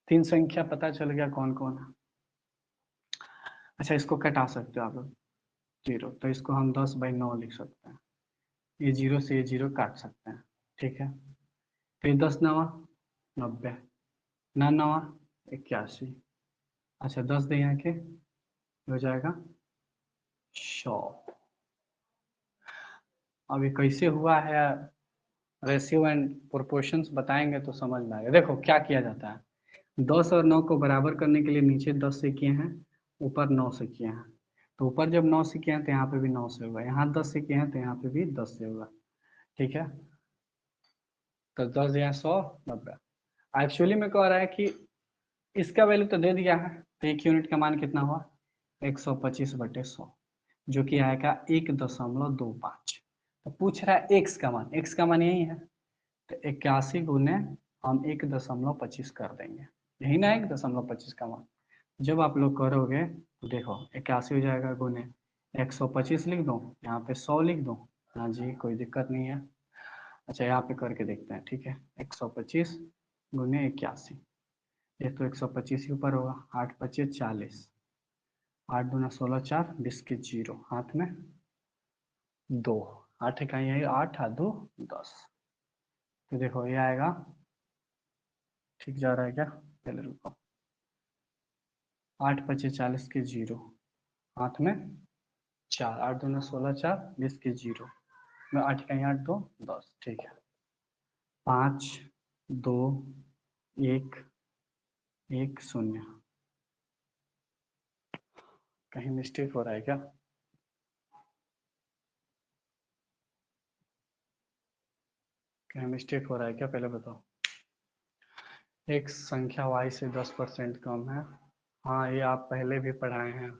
3 संख्या पता चल गया कौन कौन है। अच्छा इसको कटा सकते हो आप लोग, 0, तो इसको हम 10/9 लिख सकते हैं। ये 0 से ये 0 काट सकते हैं, ठीक है। फिर 10 नवा 90, 9 नवा 81। अच्छा 10 दे यहाँ के हो जाएगा 100। अब ये कैसे हुआ है, रेशियो एंड प्रोपोर्शंस बताएंगे तो समझ में आएगा। देखो क्या किया जाता है, 10 और 9 को बराबर करने के लिए नीचे 10 से किए हैं, ऊपर 9 से किए हैं। तो ऊपर जब 9 से किए हैं तो यहाँ पे भी 9 से होगा, यहाँ 10 से किए हैं तो यहाँ पे भी 10 से होगा, ठीक है। तो 10 यहाँ 100 90। एक्चुअली में कह रहा है कि इसका वैल्यू तो दे दिया है, तो एक यूनिट का मान कितना हुआ 125/100, जो कि आएगा 1.25। तो पूछ रहा है एक्स का मान, एक्स का मान यही है, तो 81 गुने हम 1.25 कर देंगे, यही ना 1.25 का मान। जब आप लोग करोगे तो देखो 81 हो जाएगा गुने 125 लिख दो, यहाँ पे 100 लिख दो, हाँ जी कोई दिक्कत नहीं है। अच्छा यहाँ पे करके देखते हैं, ठीक है, 125 गुने 81, ये तो 125 ही ऊपर होगा, 8×5 = 40, 8×2 = 16, 4 20 के 0 हाथ में 2, 8 इकाई आई, 8 8 2 10। तो देखो ये आएगा, ठीक जा रहा है क्या, पहले रुको, 8×5 = 40 के 0 हाथ में 4, 8×2 = 16, 4 20 के 0 में 8 इकाई 8 2 10, ठीक है। 5 2 1 1 0। कहीं मिस्टेक हो रहा है क्या? कहीं मिस्टेक हो रहा है क्या, पहले बताओ। एक संख्या y से 10% कम है, हाँ ये आप पहले भी पढ़ाए हैं।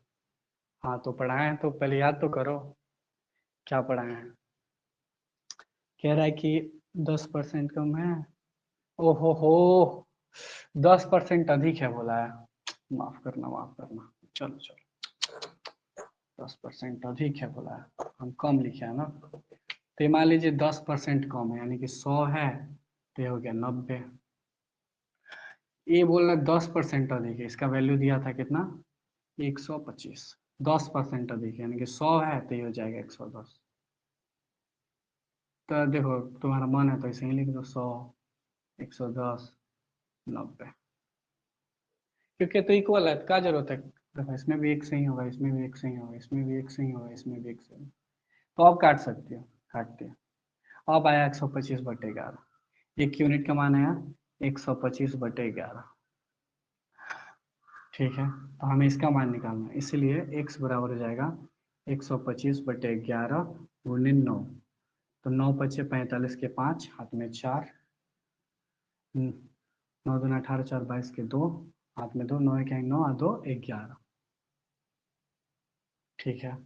हाँ तो पढ़ाए हैं तो पहले याद तो करो क्या पढ़ाए हैं। कह रहा है कि 10% कम है, ओहो हो, 10% अधिक है बोला है, माफ करना माफ करना, चलो चलो 10% अधिक है बोला है, हम कम लिखे हैं ना। तो ये मान लीजिए 10% कम है, यानी कि 100 है तो ये हो गया 90। ये बोल रहा 10% अधिक है, इसका वैल्यू दिया था कितना 125, 10% अधिक है, यानी कि 100 है तो ये हो जाएगा 110। तो देखो तुम्हारा मन है तो इसे ही लिख दो 100 110 90, क्योंकि तो इक्वल है, क्या जरूरत है। देखो इसमें भी एक सही होगा, इसमें भी एक सही होगा, इसमें भी एक सही होगा, इसमें भी एक सही, तो आप काट सकते हो, काटते हो। अब आया 125/11, एक यूनिट का मान आया 125/11, ठीक है। तो हमें इसका मान निकालना है, इसलिए x बराबर हो जाएगा 125/11 गुने 9। तो 9×5 = 45 के 5 हाथ में 4, 9×2 = 18, 4 22 के 2 हाथ में 2, 9 1 9 और 2 11, ठीक है,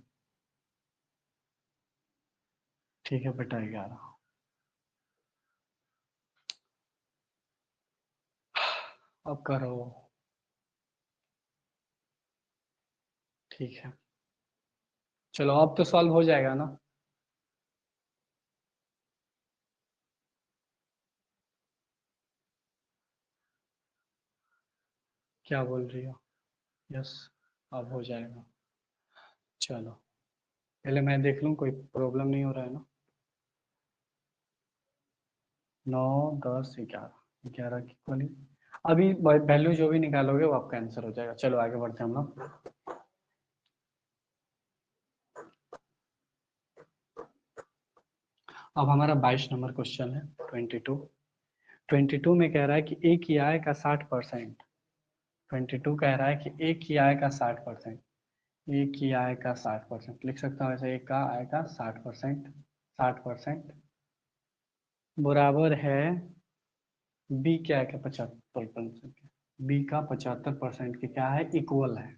ठीक है बेटा 11। अब करो, ठीक है, चलो अब तो सॉल्व हो जाएगा ना। क्या बोल रही हो, यस अब हो जाएगा। चलो पहले मैं देख लूँ कोई प्रॉब्लम नहीं हो रहा है ना। 9 10 11, 11 की वाली अभी वैल्यू जो भी निकालोगे वो आपका आंसर हो जाएगा। चलो आगे बढ़ते हैं हम लोग। अब हमारा 22 नंबर क्वेश्चन है, 22। 22 में कह रहा है कि एक ही आय का 60%, 22 कह रहा है कि एक ही आय का 60%, एक ही आय का 60% लिख सकता हूँ ऐसे, एक का आय का 60%। 60% बराबर है बी क्या है, 75% के, बी का 75% के क्या है, इक्वल है।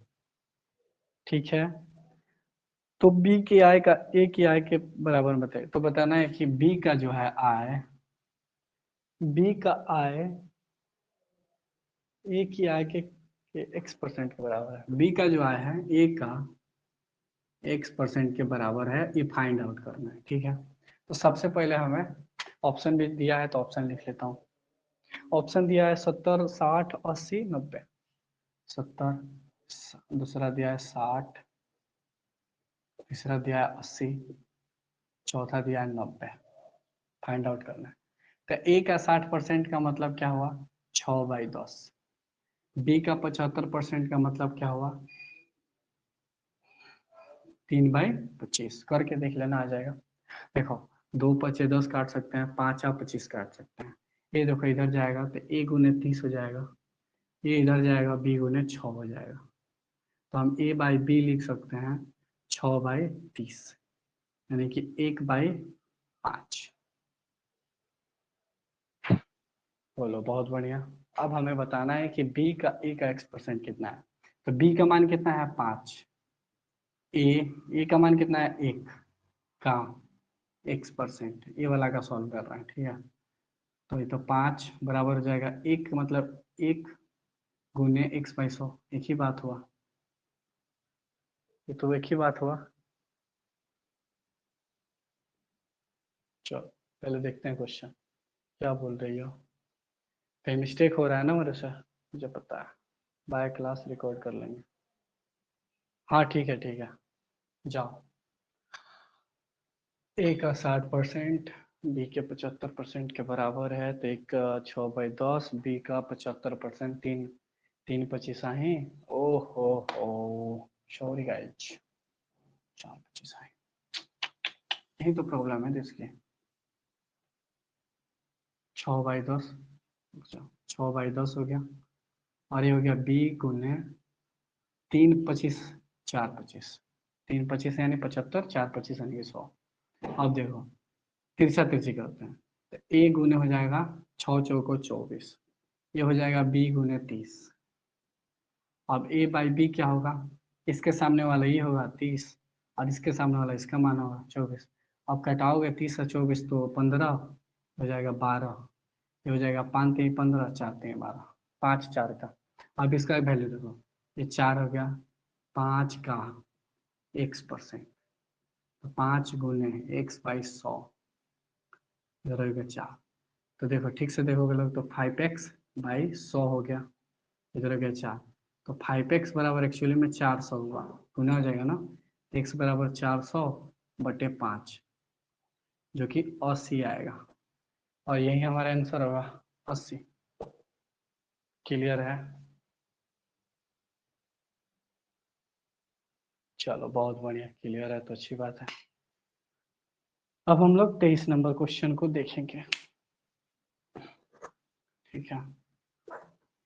ठीक है, तो बी की आय का ए की आय के बराबर बताइए। तो बताना है कि बी का जो है आय, बी का आय ए की आय के x% के बराबर है। बी का जो आय है ए का x% के बराबर है, ये फाइंड आउट करना है। ठीक है, तो सबसे पहले हमें ऑप्शन भी दिया है तो ऑप्शन लिख लेता हूँ। ऑप्शन दिया है 70, 60, 80, 90। 70, दूसरा दिया है 60, तीसरा दिया है 80, चौथा दिया है 90। फाइंड आउट करना है। तो ए का 60% का मतलब क्या हुआ, 6/10। बी का 75% का मतलब क्या हुआ, 3/25। करके देख लेना, आ जाएगा। देखो, 2×5 = 10 काट सकते हैं, 5×25 काट सकते हैं। ये देखो इधर जाएगा तो a × 30 हो जाएगा, ये इधर जाएगा b × 6 हो जाएगा। तो हम a/b लिख सकते हैं 6/30, यानी कि 1/5। बोलो, बहुत बढ़िया। अब हमें बताना है कि b का a का x% कितना है। तो b का मान कितना है, 5। a का मान कितना है, 1 का x%, ये वाला का सॉल्व कर रहे हैं। ठीक है, तो ये तो 5 बराबर हो जाएगा 1, मतलब 1 × x/100। एक ही बात हुआ, ये तो एक ही बात हुआ। चलो पहले देखते हैं क्वेश्चन, क्या बोल रही हो। कहीं मिस्टेक हो रहा है ना मेरे से, मुझे पता है। बाय क्लास रिकॉर्ड कर लेंगे। हाँ ठीक है, ठीक है, जाओ। ए का 60% बी के 75% के बराबर है, तो एक का 6/10, बी का 75%, 3×5 आहे। ओ सॉरी गाइज, 4×25 आहे। यही तो प्रॉब्लम है इसकी। 6/10, 6/10 हो गया, और ये हो गया b × 3×25, 4×25, 3×25 यानी 75, 4×25 यानी 100। अब देखो तिरछा तिरछी करते हैं, तो a गुने हो जाएगा 6×4 = 24, ये हो जाएगा b × 30। अब a/b क्या होगा, इसके सामने वाला ये होगा 30, और इसके सामने वाला इसका मान होगा 24। अब घटाओगे 30 से 24 तो 15 हो जाएगा, 12। ये हो जाएगा 5×3 = 15, 4×3 = 12, 5×4 का। अब इसका वैल्यू देखो, ये 4 हो गया, 5 का x%, तो 5 × x/100, इधर हो गया 4। तो देखो ठीक से देखोगे लोग, तो 5x/100 हो गया, इधर हो गया 4। तो 5x बराबर एक्चुअली में 400 हुआ, गुना हो जाएगा ना, x बराबर 400/5, जो कि 80 आएगा, और यही हमारा आंसर होगा, 80। क्लियर है। चलो बहुत बढ़िया, क्लियर है तो अच्छी बात है। अब हम लोग 23 नंबर क्वेश्चन को देखेंगे। ठीक है,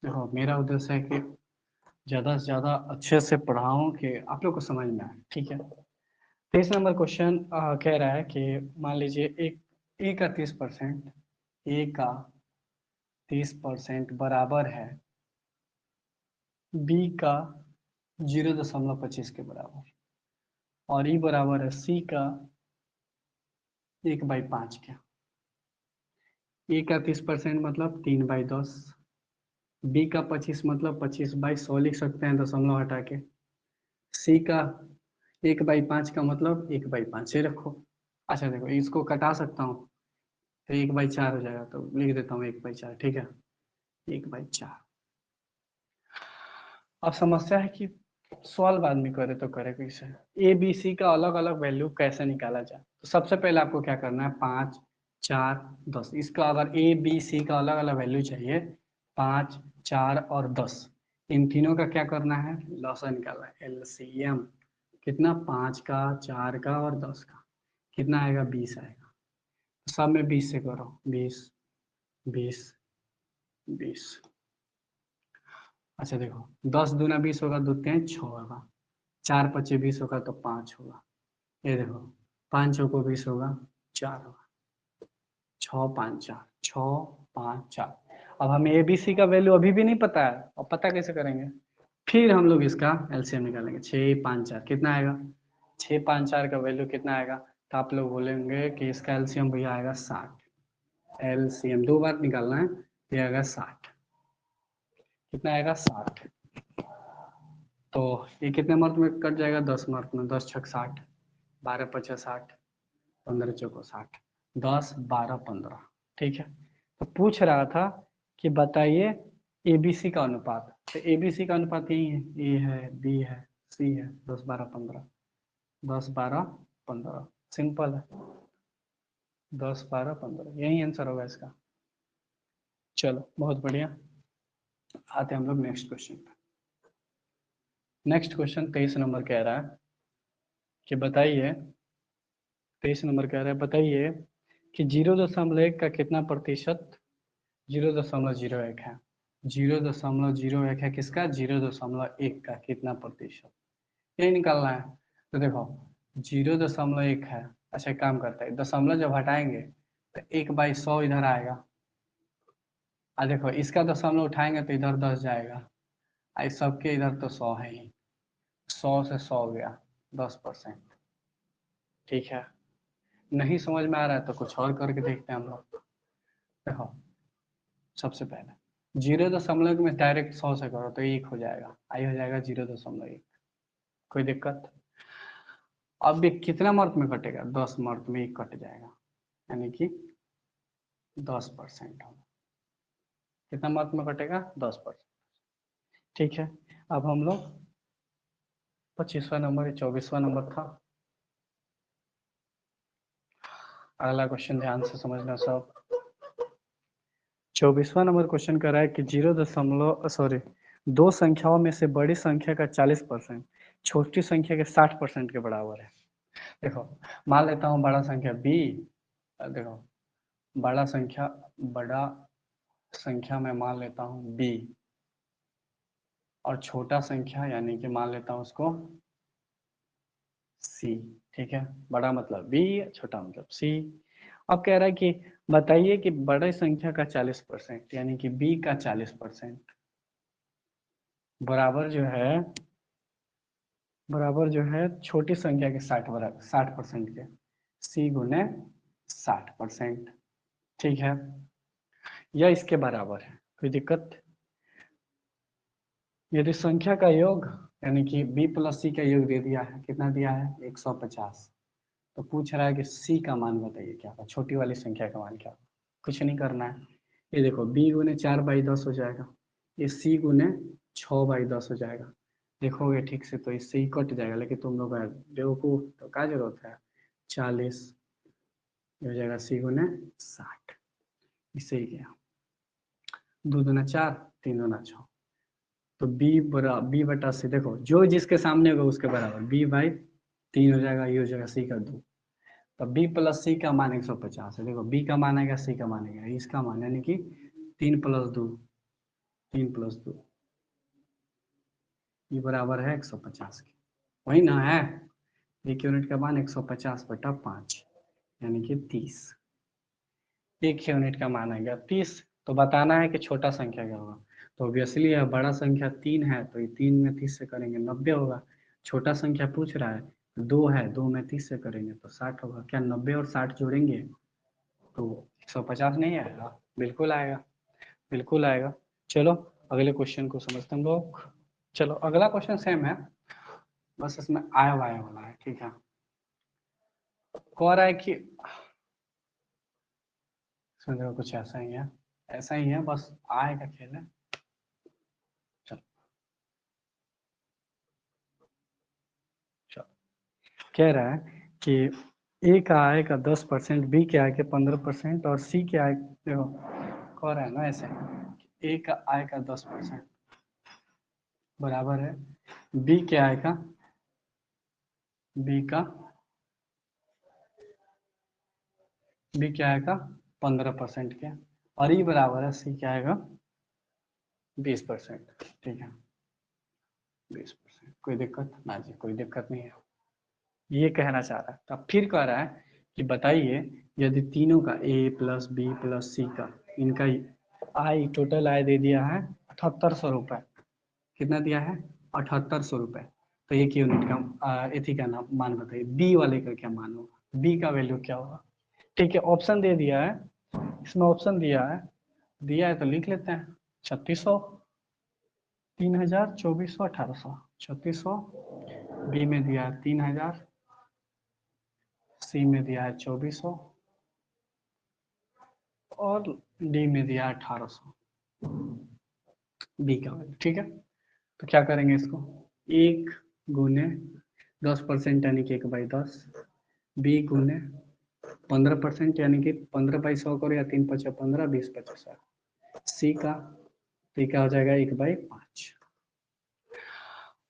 देखो मेरा उद्देश्य है कि ज़्यादा से ज़्यादा अच्छे से पढ़ाऊँ कि आप लोग को समझ में आए। ठीक है, 23 नंबर क्वेश्चन कह रहा है कि मान लीजिए एक ए का 30%, ए का 30% बराबर है बी का 0.25 के बराबर, और ई बराबर है सी का 1/5 के। ए का 30% मतलब 3/10, बी का 25 मतलब 25/100 लिख सकते हैं दशमलव हटा के, सी का 1/5 का मतलब 1/5 से रखो। अच्छा देखो, इसको कटा सकता हूँ तो 1/4 हो जाएगा, तो लिख देता हूँ 1/4। ठीक है, 1/4। अब समस्या है कि सॉल्व आदमी करे तो करे कैसे, ए बी सी का अलग अलग वैल्यू कैसे निकाला जाए। तो सबसे पहले आपको क्या करना है, 5, 4, 10, इसका अगर ए बी सी का अलग अलग वैल्यू चाहिए, 5, 4 और 10, इन तीनों का क्या करना है, लॉसा निकालना है, एलसीएम। कितना, 5 का, 4 का और 10 का, कितना आएगा, 20 आएगा। सब में 20 से करो, 20, 20, 20। अच्छा देखो, 10×2 = 20 होगा, 2×3 = 6 होगा, 4×5 = 20 होगा, तो 5 होगा। ये देखो, 5×6 = 20 होगा, 4 होगा, 6 5 4, 6 5 4। अब हमें एबीसी का वैल्यू अभी भी नहीं पता है, और पता कैसे करेंगे? फिर हम लोग इसका एलसीएम निकालेंगे। 6 5 4 कितना आएगा? 6 5 4 का वैल्यू कितना आएगा? तो आप लोग बोलेंगे कि इसका एलसीएम भैया आएगा 60। एलसीएम 2 बार निकालना है, ये आएगा 60। कितना आएगा? 60। तो ये कितने मार्क में कट जाएगा? 10 मार्क में। 10 छक 60, 12 पचा 60, 15 चौको 60, 10 12 15। ठीक है, तो पूछ रहा था कि बताइए एबीसी का अनुपात। तो एबीसी का अनुपात यही है, ए है, बी है, सी है। 10 12 15, 10 12 15, सिंपल है। 10 12 15 यही आंसर होगा इसका। चलो बहुत बढ़िया, आते हैं हम लोग नेक्स्ट क्वेश्चन पे। नेक्स्ट क्वेश्चन 23 नंबर कह रहा है कि बताइए, 23 नंबर कह रहा है बताइए कि 0.1 का कितना प्रतिशत 0.01 है। 0.01 है किसका? 0.1 का कितना प्रतिशत, यही निकालना है। तो देखो 0.1 है, अच्छा एक काम करते हैं, दशमलव जब हटाएंगे तो 1/100 इधर आएगा। देखो इसका दशमलव उठाएंगे तो इधर 10 जाएगा, इस सबके इधर तो 100 है ही, 100 से 100 गया, 10%। ठीक है, नहीं समझ में आ रहा है तो कुछ और करके देखते हैं हम लोग। देखो सबसे पहले 0.1 में डायरेक्ट 100 से करो तो 1 हो जाएगा, आई हो जाएगा 0.1। कोई दिक्कत? अब ये कितना मार्क में कटेगा? 10 मार्क में 1 कट जाएगा, यानी कि 10% होगा। कितना मार्क में कटेगा? 10%। ठीक है, अब हम लोग 25वां नंबर, 24वां नंबर था। अगला क्वेश्चन ध्यान से समझना सब। 24वां नंबर क्वेश्चन कर रहा है कि 2 संख्याओं में से बड़ी संख्या का 40% छोटी संख्या के 60% के बराबर है। देखो मान लेता हूँ बड़ा संख्या b, देखो बड़ा संख्या में मान लेता हूँ b, और छोटा संख्या यानी कि मान लेता हूँ उसको c। ठीक है, बड़ा मतलब b, छोटा मतलब c। अब कह रहा है कि बताइए कि बड़ी संख्या का 40% यानी कि b का 40% बराबर जो है छोटी संख्या के 60% के, c गुने 60%। ठीक है, यह इसके बराबर है। कोई दिक्कत? यदि संख्या का योग यानी कि b प्लस c का योग दे दिया है, कितना दिया है? 150। तो पूछ रहा है कि c का मान बताइए क्या होगा, छोटी वाली संख्या का मान क्या होगा। कुछ नहीं करना है, ये देखो b गुने 4/10 हो जाएगा, ये c गुने 6/10 हो जाएगा। देखोगे ठीक से तो इससे ही कट जाएगा, लेकिन तुम लोग बेवकूफ, तो क्या जरूरत है? 40 हो जाएगा c गुने 60, इससे ही गया। 2 दूना 4, 3 दूना 6, तो b बटा c, देखो जो जिसके सामने होगा उसके बराबर, b/3 हो जाएगा, ये हो जाएगा c का 2। तो b प्लस c का मान 150 है। देखो b का मान आएगा, c का मान आएगा, इसका मान यानी कि 3 + 2, 3 + 2, ये बराबर है 150 के। वही ना है, एक यूनिट का मान 150/5 यानी कि 30। एक यूनिट का मान आ गया 30। तो बताना है कि छोटा संख्या क्या होगा। तो ऑब्वियसली है, बड़ा संख्या 3 है तो ये 3 में 30 से करेंगे 90 होगा। छोटा संख्या पूछ रहा है 2 है, 2 में 30 से करेंगे तो 60 होगा। क्या 90 और 60 जोड़ेंगे तो 150 नहीं आएगा? बिल्कुल आएगा, बिल्कुल आएगा। चलो अगले क्वेश्चन को समझते हैं हम लोग। चलो अगला क्वेश्चन सेम है, बस इसमें आया वाया वाला है। ठीक है, कह रहा है कि समझो कुछ ऐसा ही है, ऐसा ही है, बस आय का खेल है। चलो चलो, कह रहा है कि ए का आय का 10%, बी के आय के 15% और सी के आय, देखो कह रहा है ना ऐसे, ए का आय का 10% बराबर है बी के आय का, बी का बी के आय का 15% के, और ई बराबर है सी के आय का 20%। ठीक है, 20%। कोई दिक्कत ना जी? कोई दिक्कत नहीं है, ये कहना चाह रहा है। तो अब फिर कह रहा है कि बताइए यदि तीनों का ए प्लस बी प्लस सी का इनका आय टोटल आय दे दिया है 7800 रुपये। कितना दिया है? 7800 रुपये। तो एक यूनिट का एथी का नाम मान बताइए, बी वाले का क्या मान होगा, बी का वैल्यू क्या होगा। ठीक है, ऑप्शन दे दिया है, इसमें ऑप्शन दिया है तो लिख लेते हैं। 3600, 3000, 2400, 1800। 3600, बी में दिया है 3000, सी में दिया है 2400 और डी में दिया है 1800 बी का वैल्यू। ठीक है, तो क्या करेंगे इसको, 1 गुने 10% यानी कि 1/10, बी गुने 15% यानी कि 15/100 करो या 3×5 = 15, 20×50, सी का तो क्या हो जाएगा 1/5।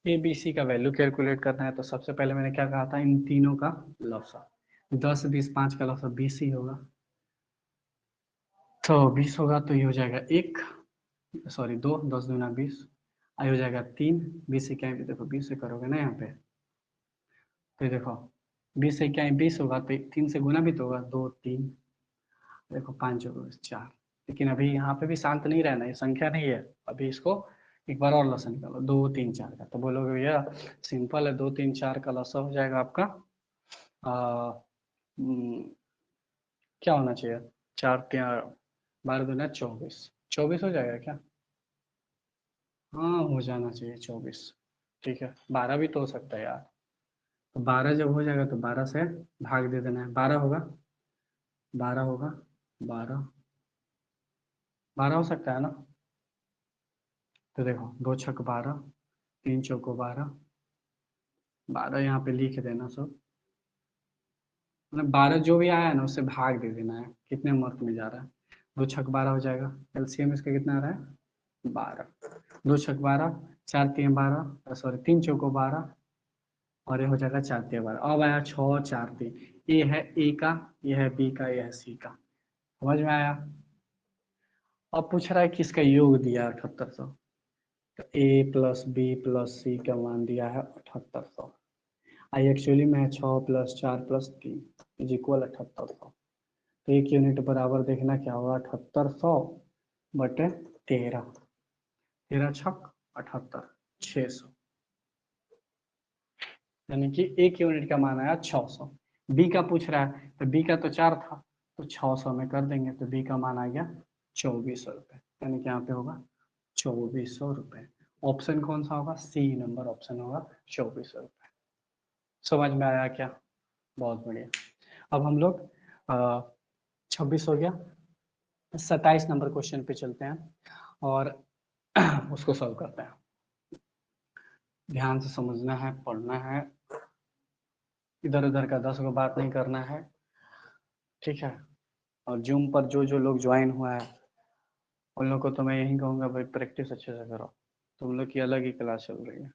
ए बी सी का वैल्यू कैलकुलेट करना है तो सबसे पहले मैंने क्या कहा था, इन तीनों का लसा 10, 20, 5 का लसा 20 ही होगा। तो 20 होगा तो ये हो जाएगा 1, सॉरी 2, 10 दूना 20, आई हो जाएगा 3, 20 से क्या है, देखो 20 से करोगे ना यहाँ पे तो ये देखो 20 से क्या है 20 होगा तो 3 से गुना भी तो होगा, 2, 3, देखो 5 होगा 4। लेकिन अभी यहाँ पे भी शांत नहीं रहना, ये संख्या नहीं है, अभी इसको एक बार और लसा निकालो, 2, 3, 4 का। तो बोलोगे भैया सिंपल है, 2, 3, 4 का लसा हो जाएगा आपका क्या होना चाहिए, 4, 3, 12 दूना 24, 24 हो जाएगा क्या? हाँ हो जाना चाहिए 24। ठीक है, 12 भी तो हो सकता है यार। तो 12 जब हो जाएगा तो 12 से भाग दे देना है, 12 होगा, 12 होगा, 12, 12 हो सकता है ना। तो देखो 2 छक 12, 3 चौको 12, 12 यहाँ पे लिख देना सब, मतलब 12 जो भी आया है ना उससे भाग दे देना है, कितने मार्क में जा रहा है। 2 छक 12 हो जाएगा, एलसीएम इसका कितना आ रहा है 12, 2 छक 12, 4 3 12, सॉरी 3 चौको 12 और ये हो जाएगा 4 3 12। अब आया 6 4 3, ये है ए का, ये है बी का, ये है सी का, समझ में आया। अब पूछ रहा है किसका योग दिया 7800, तो ए प्लस बी प्लस सी का मान दिया है 7800। आई एक्चुअली में है 6 + 4 + 3 = 7800। तो एक यूनिट बराबर देखना क्या होगा, 7800 बटे 13, 13 छक 78, 600, यानी कि एक यूनिट का मान आया 600। बी का पूछ रहा है तो बी का तो 4 था तो 600 में कर देंगे तो बी का मान आ गया 2400 रुपये, यानी कि यहाँ पे होगा 2400 रुपये। ऑप्शन कौन सा होगा, सी नंबर ऑप्शन होगा 2400 रुपये। समझ में आया क्या? बहुत बढ़िया। अब हम लोग 26 हो गया, 27 नंबर क्वेश्चन पे चलते हैं और उसको सॉल्व करते हैं। ध्यान से समझना है, पढ़ना है, इधर उधर का 10 को बात नहीं करना है। ठीक है, और जूम पर जो जो लोग ज्वाइन हुआ है उन लोग को तो मैं यही कहूँगा भाई प्रैक्टिस अच्छे से करो, तुम लोग की अलग ही क्लास चल रही है।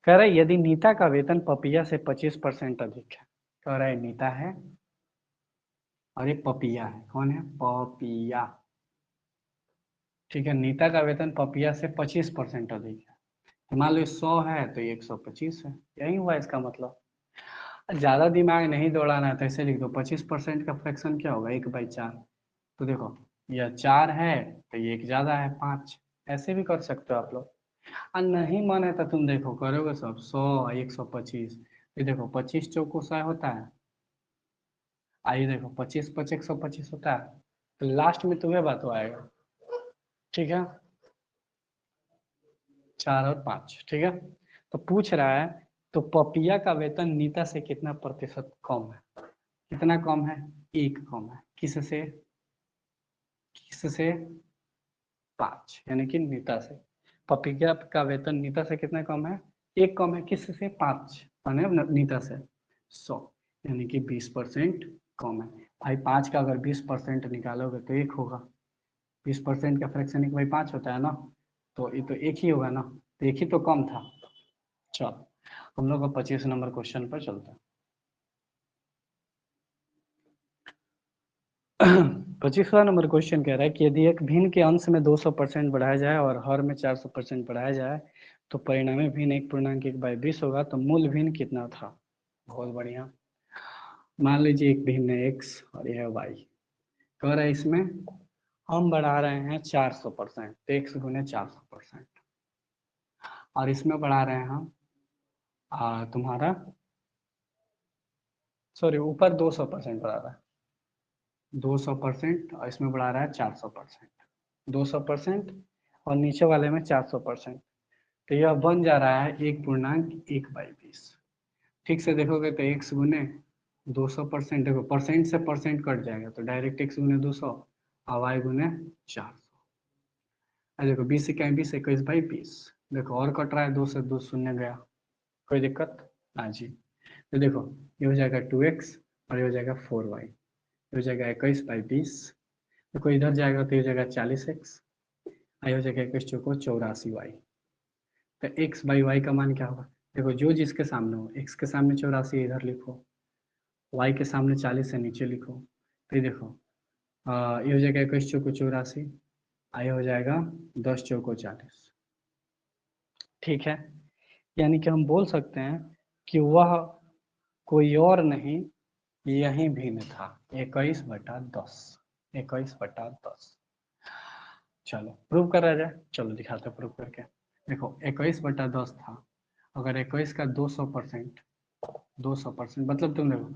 कह रहा है यदि नीता का वेतन पपिया से 25% अधिक है, कह रहा है नीता है और ये पपिया है, कौन है, पपिया। ठीक है, नीता का वेतन पपिया से 25% अधिक है, तो मान लो 100 है तो ये 125 है, यही हुआ इसका मतलब। ज्यादा दिमाग नहीं दौड़ाना है तो ऐसे लिख दो, 25% का फ्रैक्शन क्या होगा, 1/4। तो देखो यह 4 है तो ये एक ज्यादा है 5, ऐसे भी कर सकते हो आप लोग। और नहीं मन है तो तुम देखो करोगे सब 100, 125, ये देखो 25 चौको 100 होता है, आइए देखो 25 5 125 होता है, तो लास्ट में तुम्हें बात आएगा। ठीक है, 4 और 5, ठीक है। तो पूछ रहा है तो पपिया का वेतन नीता से कितना प्रतिशत कम है, कितना कम है, 1 कम है, किससे, किससे 5, यानी कि नीता से। पपिया का वेतन नीता से कितना कम है, 1 कम है, किससे 5, माने नीता से 100, यानी कि 20% कम है। भाई 5 का अगर 20% निकालोगे तो 1 होगा, 20% का फ्रैक्शन 1/5 होता है ना, तो ये तो 1 ही होगा ना, तो 1 ही तो कम था। चलो हम लोग 25 नंबर क्वेश्चन पर चलते हैं। 25वां नंबर क्वेश्चन कह रहा है कि यदि एक भिन्न के अंश में 200% बढ़ाया जाए और हर में 400% बढ़ाया जाए तो परिणामी भिन्न 1 पूर्णांक 1/20 होगा, तो मूल भिन्न कितना था। बहुत बढ़िया। मान लीजिए एक भिन्न है x और यह है y। कह रहा है इसमें हम बढ़ा रहे हैं 400%, तो x गुने 400%, और इसमें बढ़ा रहे हैं हम तुम्हारा, सॉरी, ऊपर 200% बढ़ा रहा है, 200%, और इसमें बढ़ा रहा है 400%, 200%, और नीचे वाले में 400%। तो यह बन जा रहा है 1.1/20। ठीक से देखोगे तो x गुने 200%, देखो परसेंट से परसेंट कट जाएगा तो डायरेक्ट x गुने 200 और y गुने 400। देखो 20 इक्कीस 20, 21/20। देखो और कट रहा है, 2 से 2 शून्य गया, कोई दिक्कत? हाँ जी। तो देखो ये हो जाएगा 2x और ये हो जाएगा 4y, ये हो जाएगा 21/20। देखो इधर जाएगा तो ये हो जाएगा 40x, ये हो जाएगा 21 चौको 84y। तो x बाई वाई का मान क्या होगा? देखो जो जिसके सामने हो, x के सामने 84 इधर लिखो, y के सामने 40 है नीचे लिखो। तो ये देखो ये हो जाएगा 21 चौको 84, ये हो जाएगा 10 चौको 40। ठीक है, यानी कि हम बोल सकते हैं कि वह कोई और नहीं, यही भिन्न था, 21/10, 21/10। चलो प्रूव करा जाए, चलो दिखाते प्रूव करके। देखो 21/10 था, अगर 21 का 200%, 200% मतलब तुम देखो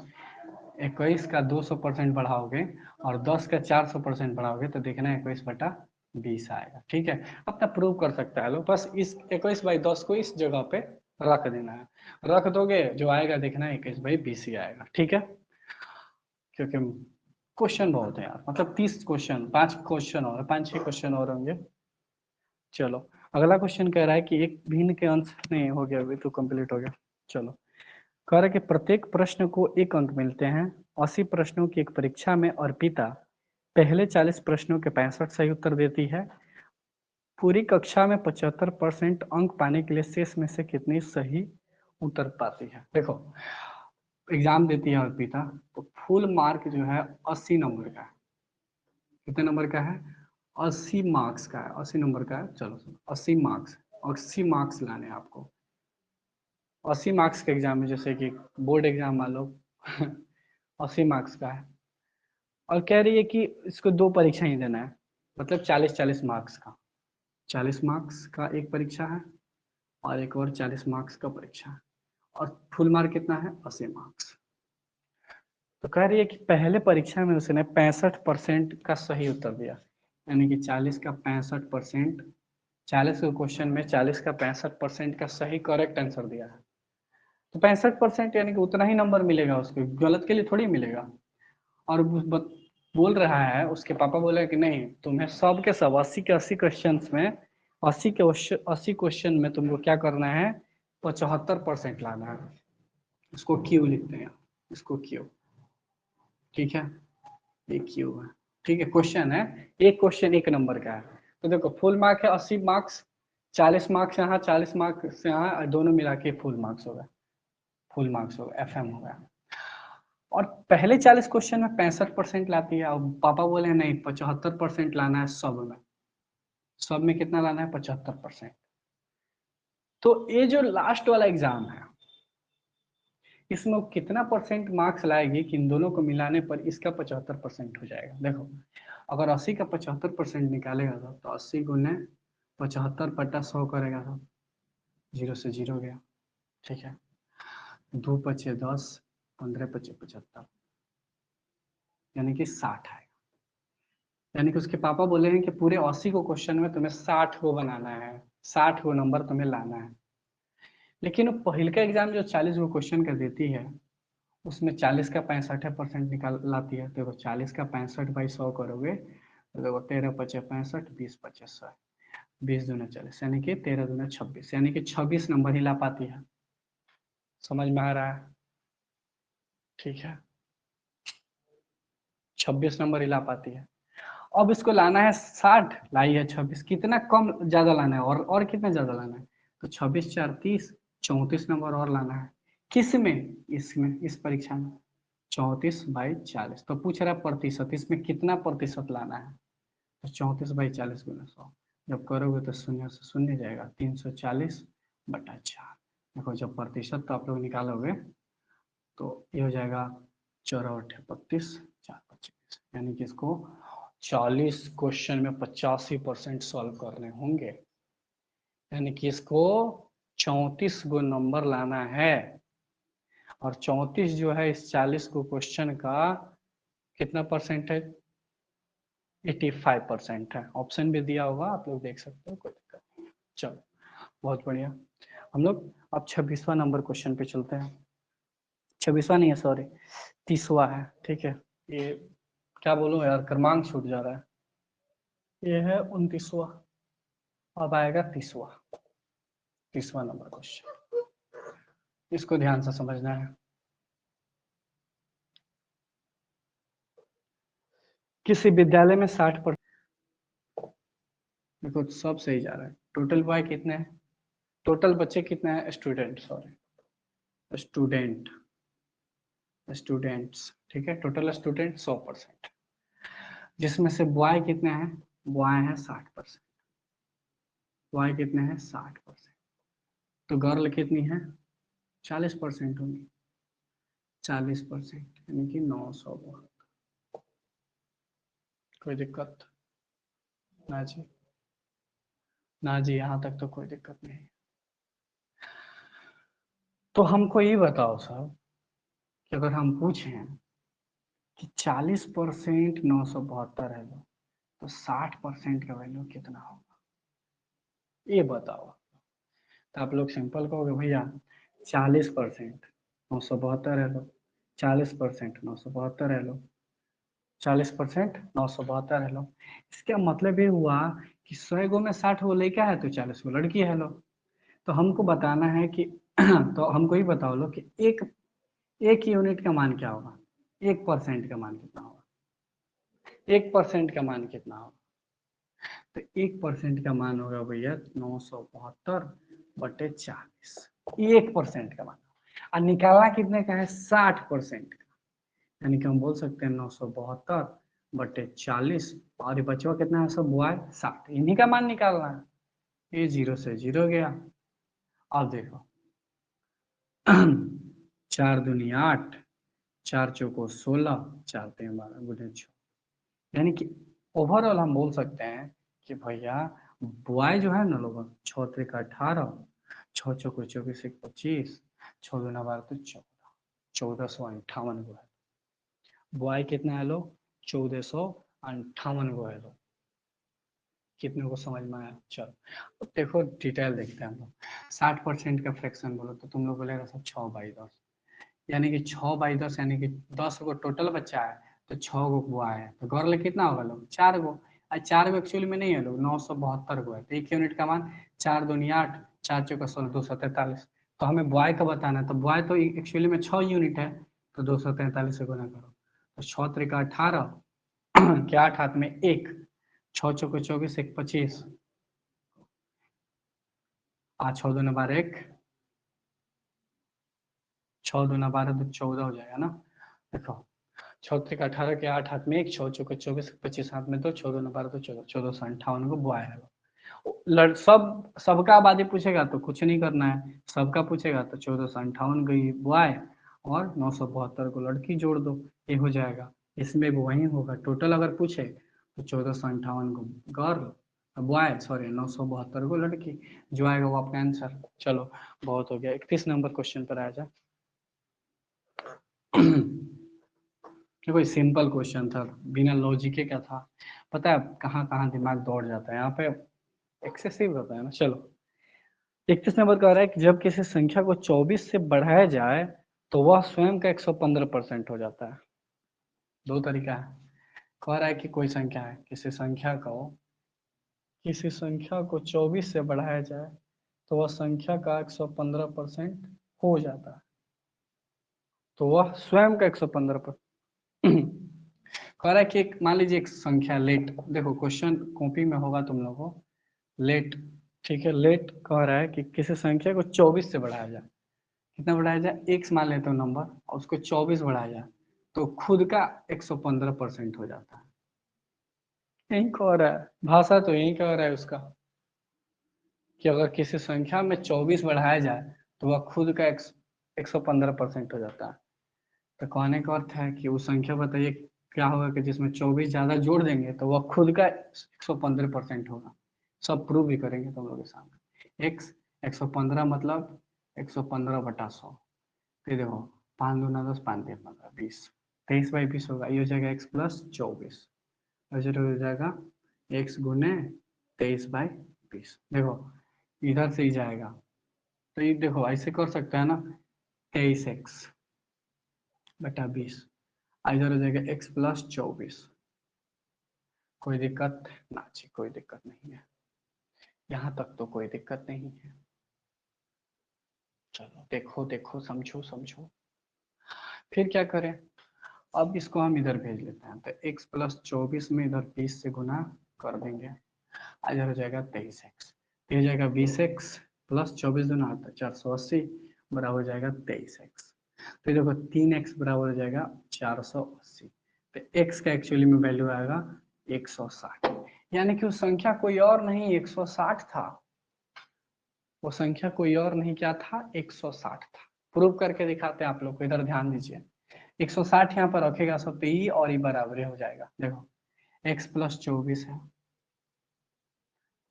21 का 200% बढ़ाओगे और 10 का 400% बढ़ाओगे तो देखना 21/20 आएगा। ठीक है, अपना प्रूव कर सकता है। लो बस इस 21/10 को इस जगह पे रख देना है, रख दोगे जो आएगा देखना 21/20 ही आएगा। ठीक है, क्योंकि क्वेश्चन बहुत है यार, मतलब 30 क्वेश्चन, 5 क्वेश्चन और 5-6 क्वेश्चन और होंगे। चलो अगला क्वेश्चन कह रहा है कि एक भिन्न के अंश नहीं हो गया, अभी तो कंप्लीट हो गया। चलो कह रहा है कि प्रत्येक प्रश्न को 1 अंक मिलते हैं। 80 प्रश्नों की एक परीक्षा में अर्पिता पहले 40 प्रश्नों के 65 सही उत्तर देती है। पूरी कक्षा में 75% अंक पाने के लिए शेष में से कितनी सही उत्तर पाती है? देखो एग्जाम देती है अर्पिता, तो फुल मार्क जो है 80 नंबर का है। कितने नंबर का है? 80 मार्क्स का है, 80 नंबर का है। चलो 80 मार्क्स, 80 मार्क्स लाने हैं आपको। 80 मार्क्स के एग्जाम में, जैसे कि बोर्ड एग्जाम मान लो 80 मार्क्स का है, और कह रही है कि इसको 2 परीक्षा ही देना है, मतलब 40-40 मार्क्स का, 40 मार्क्स का एक परीक्षा है और एक और 40 मार्क्स का परीक्षा है, और फुल मार्क कितना है? 80 मार्क्स। तो कह रही है कि पहले परीक्षा में उसने 65% का सही उत्तर दिया, यानी कि 40 का 65%, 40 के क्वेश्चन में 40 का 65% का सही करेक्ट आंसर दिया है। तो 65% यानी कि उतना ही नंबर मिलेगा उसको, गलत के लिए थोड़ी मिलेगा। और बोल रहा है, उसके पापा बोले कि नहीं, तुम्हें सब के सब 80 के 80 क्वेश्चन में, 80 क्वेश्चन में तुमको क्या करना है? 75% लाना है। इसको क्यू लिखते हैं, इसको क्यू। ठीक है, ये क्यू है। ठीक है, क्वेश्चन है, एक क्वेश्चन 1 नंबर का है। तो देखो फुल मार्क है 80 मार्क्स, 40 मार्क्स यहाँ, 40 मार्क्स यहाँ, और दोनों मिला के फुल मार्क्स होगा, फुल मार्क्स होगा, FM होगा। और पहले 40 क्वेश्चन में 65% लाती है, और पापा बोले नहीं 75% लाना है सब में। सब में कितना लाना है? 75%। तो ये जो लास्ट वाला एग्जाम है, इसमें वो कितना परसेंट मार्क्स लाएगी कि इन दोनों को मिलाने पर इसका 75% हो जाएगा? देखो अगर 80 का 75% निकालेगा तो 80 गुने 75/100 करेगा तो 0 से 0 गया। ठीक है, 2×5 = 10, 15×5 = 75, यानी कि 60 है। यानी कि उसके पापा बोले हैं कि पूरे 80 को क्वेश्चन में तुम्हें 60 को बनाना है, 60 को नंबर तुम्हें लाना है। लेकिन वो पहले का एग्जाम जो 40 को क्वेश्चन का देती है, उसमें 40 का 65% निकाल लाती है। देखो 40 का 65/100 करोगे तो देखो 13×5 = 65, 20×5 = 100, 20×2 = 40, यानी कि 13×2 = 26, यानी कि 26 नंबर ही ला पाती है। समझ में आ रहा है? ठीक है, 26 नंबर ही ला पाती है। अब इसको लाना है 60, लाई है 26, कितना कम ज्यादा लाना है? और कितना ज्यादा लाना है? तो 26×4 = 30, 34 नंबर और लाना है। किस में? इसमें, इस परीक्षा में 34/40। तो पूछ रहा है प्रतिशत, इसमें कितना प्रतिशत लाना है? तो 34/40 × 100, जब करोगे तो शून्य से शून्य जाएगा, 340/4। देखो जब प्रतिशत तो आप लोग निकालोगे तो ये हो जाएगा 14 32 4 25, यानी कि इसको 40 क्वेश्चन में 85% सॉल्व करने होंगे, यानी कि इसको 34 गो नंबर लाना है। और 34 जो है इस 40 को क्वेश्चन का कितना परसेंट है? 85% है। ऑप्शन भी दिया होगा, आप लोग देख सकते हो, कोई दिक्कत नहीं है। चलो बहुत बढ़िया। हम लोग अब 26वां नंबर क्वेश्चन पे चलते हैं। 26वां नहीं है, सॉरी 30वां है। ठीक है, ये क्या बोलूं यार, क्रमांक छूट जा रहा है। ये है 29वां, अब आएगा 30वां नंबर क्वेश्चन। इसको ध्यान से समझना है। किसी विद्यालय में 60%, देखो सब सही जा रहा है। टोटल बॉय कितने हैं? टोटल बच्चे कितने हैं? Student, sorry student, students. ठीक है, टोटल स्टूडेंट 100%, जिसमें से बॉय कितने हैं? बॉय है 60%। बॉय कितने हैं? 60%। तो गर्ल कितनी है? 40% होंगी। 40% यानी कि 900 बॉय। कोई दिक्कत? ना जी, ना जी, यहाँ तक तो कोई दिक्कत नहीं। तो हमको ये बताओ साहब कि अगर हम पूछें कि 40% 972 है तो 60% का वैल्यू कितना होगा, ये बताओ। तो आप लोग सिंपल कहोगे भैया 40% 972 है लो, 40% 972 है लो, 40% 972 है लो। इसका मतलब ये हुआ कि 100 गो में 60 गो लड़का है तो 40 गो लड़की है लो। तो हमको बताना है कि तो हमको ही बताओ लो कि एक यूनिट का मान क्या होगा, 1% का मान कितना होगा, 1% का मान कितना होगा? तो 1% का मान होगा भैया 972/40, 1% का मान। और निकालना कितने का है? 60% का, यानी कि हम बोल सकते हैं 972/40। और ये बचवा कितना है? सब हुआ है 60, इन्हीं का मान निकालना है। ये 0 से 0 गया। अब देखो 4 दूनी 8, 4 चौको 16, 4 तीन 12 गुने 6, यानी कि ओवरऑल हम बोल सकते हैं कि भैया बॉय जो है ना लोगों, 6 त्रिक 18, 6 चौको 24 एक 25, 6 दूना 12 तो 14, 1458 गो है। बॉय कितना है लोग? 1458 गो है लोग। कितने को समझ में आया? चलो अब देखो डिटेल देखते हैं हम लोग। 60% का फ्रैक्शन बोलो तो तुम लोग बोलेगा सब 6/10, यानी कि 6/10 यानी कि 10 गो टोटल बच्चा है तो 6 गो बुआ है, तो गर्ल कितना होगा लोग? 4 गो। और 4 गो एक्चुअली में नहीं है लोग, 972 गो है। तो एक यूनिट का मान 4 दूनी 8, 4 चौका 16, 243। तो हमें बॉय का बताना है, तो बॉय तो एक्चुअली में 6 यूनिट है, तो 243 से गुना करो। तो 6 त्रिका 18 के 8 हाथ में 1, 6 चौको 24 एक 25, 8 6 दूना 12 1, 6 दूना 12 तो 14 हो जाएगा ना। देखो 6 त्रिक 18 के 8 हाथ में 1, 6 चौके 24 25 हाथ में 2, 14 दूना 12 तो 14, 1458 को बॉय है। सबका आबादी पूछेगा तो कुछ नहीं करना है, सबका पूछेगा तो 1458 गई बॉय और 972 को लड़की जोड़ दो, ये हो जाएगा। इसमें भी वही होगा, टोटल अगर पूछे तो 1458 को गर्ल, बॉय सॉरी 972 को लड़की, जो आएगा वो आपका आंसर। चलो बहुत हो गया। 31 नंबर क्वेश्चन पर आ जाए। कोई सिंपल क्वेश्चन था, बिना लॉजिक का था। पता है कहाँ कहाँ दिमाग दौड़ जाता है यहाँ पे, एक्सेसिव होता है ना। चलो 31 नंबर कह रहा है कि जब किसी संख्या को 24 से बढ़ाया जाए तो वह स्वयं का 115% हो जाता है। दो तरीका है। कह रहा है कि कोई संख्या है, किसी संख्या को 24 से बढ़ाया जाए तो वह संख्या का 115% हो जाता है, तो वह स्वयं का 115%। कह रहा है कि मान लीजिए एक संख्या लेट, देखो क्वेश्चन कॉपी में होगा तुम लोगों को, लेट। ठीक है, लेट कह रहा है कि किसी संख्या को 24 से बढ़ाया जाए, कितना बढ़ाया जाए? एक्स मान लेते हो नंबर, और उसको 24 बढ़ाया जाए तो खुद का 115% हो जाता है। यही कह रहा है, भाषा तो यही कह रहा है उसका, कि अगर किसी संख्या में 24 बढ़ाया जाए तो वह खुद का 115% हो जाता है। तो कहने का अर्थ है कि वो संख्या बताइए क्या होगा कि जिसमें 24 ज्यादा जोड़ देंगे तो वह खुद का 115% होगा। सब प्रूव भी करेंगे तुम लोग के सामने। एक्स 115 मतलब 115/100। फिर देखो 5 दूना 10, 5 तिया 15, 20, 23/20 होगा। ये हो जाएगा x प्लस 24 और जो हो जाएगा x गुने 23/20। देखो इधर से ही जाएगा तो ये देखो ऐसे कर सकते हैं ना, 23x बटा 20। इधर हो जाएगा x प्लस 24। कोई दिक्कत ना जी, कोई दिक्कत नहीं है, यहाँ तक तो कोई दिक्कत नहीं है। चलो देखो देखो, समझो समझो। फिर क्या करें, अब इसको हम इधर भेज लेते हैं। तो x प्लस 24 में इधर 20 से गुना कर देंगे, इधर हो जाएगा 23x। हो जाएगा 20x प्लस 24 दूना आता है 480 बराबर हो जाएगा 23x। तो देखो 3x बराबर हो जाएगा 480। तो x का एक्चुअली में वैल्यू आएगा 160, यानी कि वो संख्या कोई और नहीं 160 था। वो संख्या कोई और नहीं क्या था, 160 था। प्रूव करके दिखाते हैं आप लोग को, इधर ध्यान दीजिए। 160 यहाँ पर रखेगा सब, तो ई और ई बराबर हो जाएगा। देखो x प्लस 24 है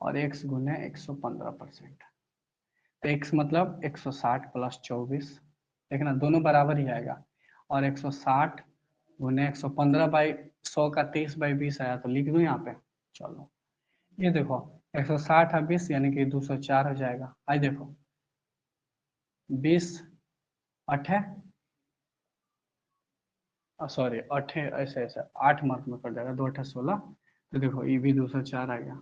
और x गुने 115%। तो x मतलब 160 प्लस 24, देखना दोनों बराबर ही आएगा। और 160 गुने 115/100 का 23/20 आया, तो लिख दूं यहाँ पे। चलो ये देखो 160 है 20 यानी कि 204 हो जाएगा। आई देखो 20 अठे सॉरी 8 ऐसे ऐसे 8 मार्क में कट जाएगा, 2 8 16। तो देखो ये भी 204 आ गया।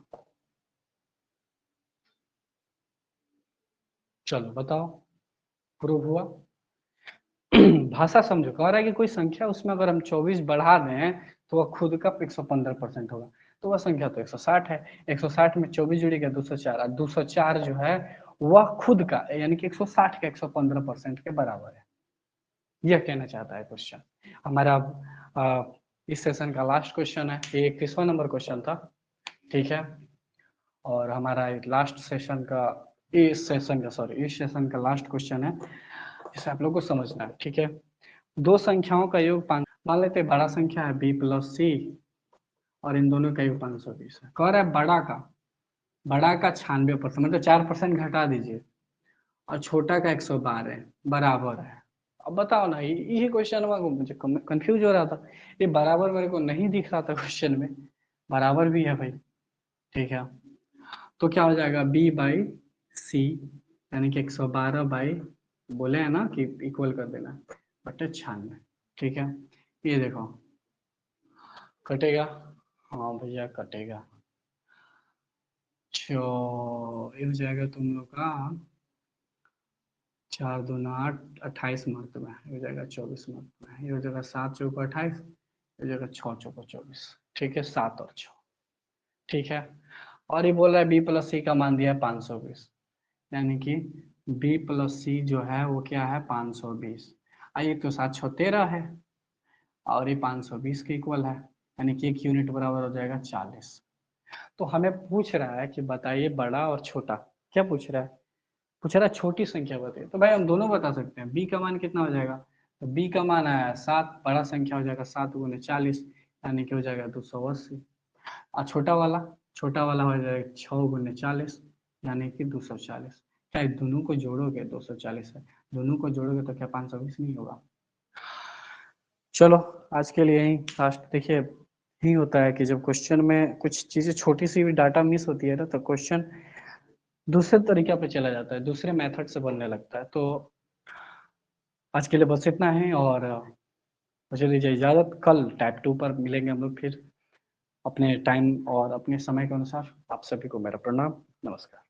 चलो बताओ प्रूव हुआ। भाषा समझो, कह रहा है कि कोई संख्या उसमें अगर हम 24 बढ़ा दें तो वह खुद का 115% होगा। तो वह संख्या तो 160 है, 160 में 24 जुड़ेगा 204, और 204 जो है वह खुद का यानी कि 160 का 115% के बराबर है। यह कहना चाहता है क्वेश्चन हमारा। इस सेशन का लास्ट क्वेश्चन है, ये 21वां नंबर क्वेश्चन था, ठीक है। और हमारा लास्ट सेशन का इस सेशन का लास्ट क्वेश्चन है, जिसे आप लोग को समझना है, ठीक है। दो संख्याओं का योग 5, मान लेते हैं बड़ा संख्या है b प्लस सी और इन दोनों का योग 520 है। कह रहा है बड़ा का 96%, मतलब 4% घटा दीजिए, और छोटा का 112 है, बराबर है। अब बताओ ना, यही क्वेश्चन मुझे कंफ्यूज हो रहा था, ये बराबर मेरे को नहीं दिख रहा था क्वेश्चन में। बराबर भी है भाई, ठीक है। तो क्या हो जाएगा b/c यानी कि 112 बोले हैं ना कि इक्वल कर देना, बटे 96, ठीक है। ये देखो कटेगा, हाँ भैया कटेगा। ये हो जाएगा तुम लोग का 4 दूना 8, 28 मार्क में ये हो जाएगा, 24 मार्क में ये हो जाएगा। 7 चौको 28, ये हो जाएगा 6 चौको 24, ठीक है। 7 और 6, ठीक है। और ये बोल रहा है b प्लस सी का मान दिया है 520, यानी कि b प्लस सी जो है वो क्या है 520। आइए तो 7 6 13 है और ये 520 के इक्वल है, यानी कि 1 यूनिट बराबर हो जाएगा 40। तो हमें पूछ रहा है कि बताइए बड़ा और छोटा, क्या पूछ रहा है, पूछ रहा है छोटी संख्या बताइए। तो भाई हम दोनों बता सकते हैं, b का मान कितना हो जाएगा, तो b का मान आया 7, बड़ा संख्या हो जाएगा 7 गुने 40 यानी कि हो जाएगा 280। और छोटा वाला हो जाएगा 6 गुने 40 यानी कि 240। क्या दोनों को जोड़ोगे 240 है, दोनों को जोड़ोगे तो क्या 520 नहीं होगा। चलो आज के लिए यही लास्ट। देखिए ही होता है कि जब क्वेश्चन में कुछ चीजें छोटी सी भी डाटा मिस होती है ना, तो क्वेश्चन दूसरे तरीका पे चला जाता है, दूसरे मेथड से बनने लगता है। तो आज के लिए बस इतना है, और मुझे दीजिए इजाजत। कल टाइप 2 पर मिलेंगे हम लोग फिर अपने टाइम और अपने समय के अनुसार। आप सभी को मेरा प्रणाम, नमस्कार।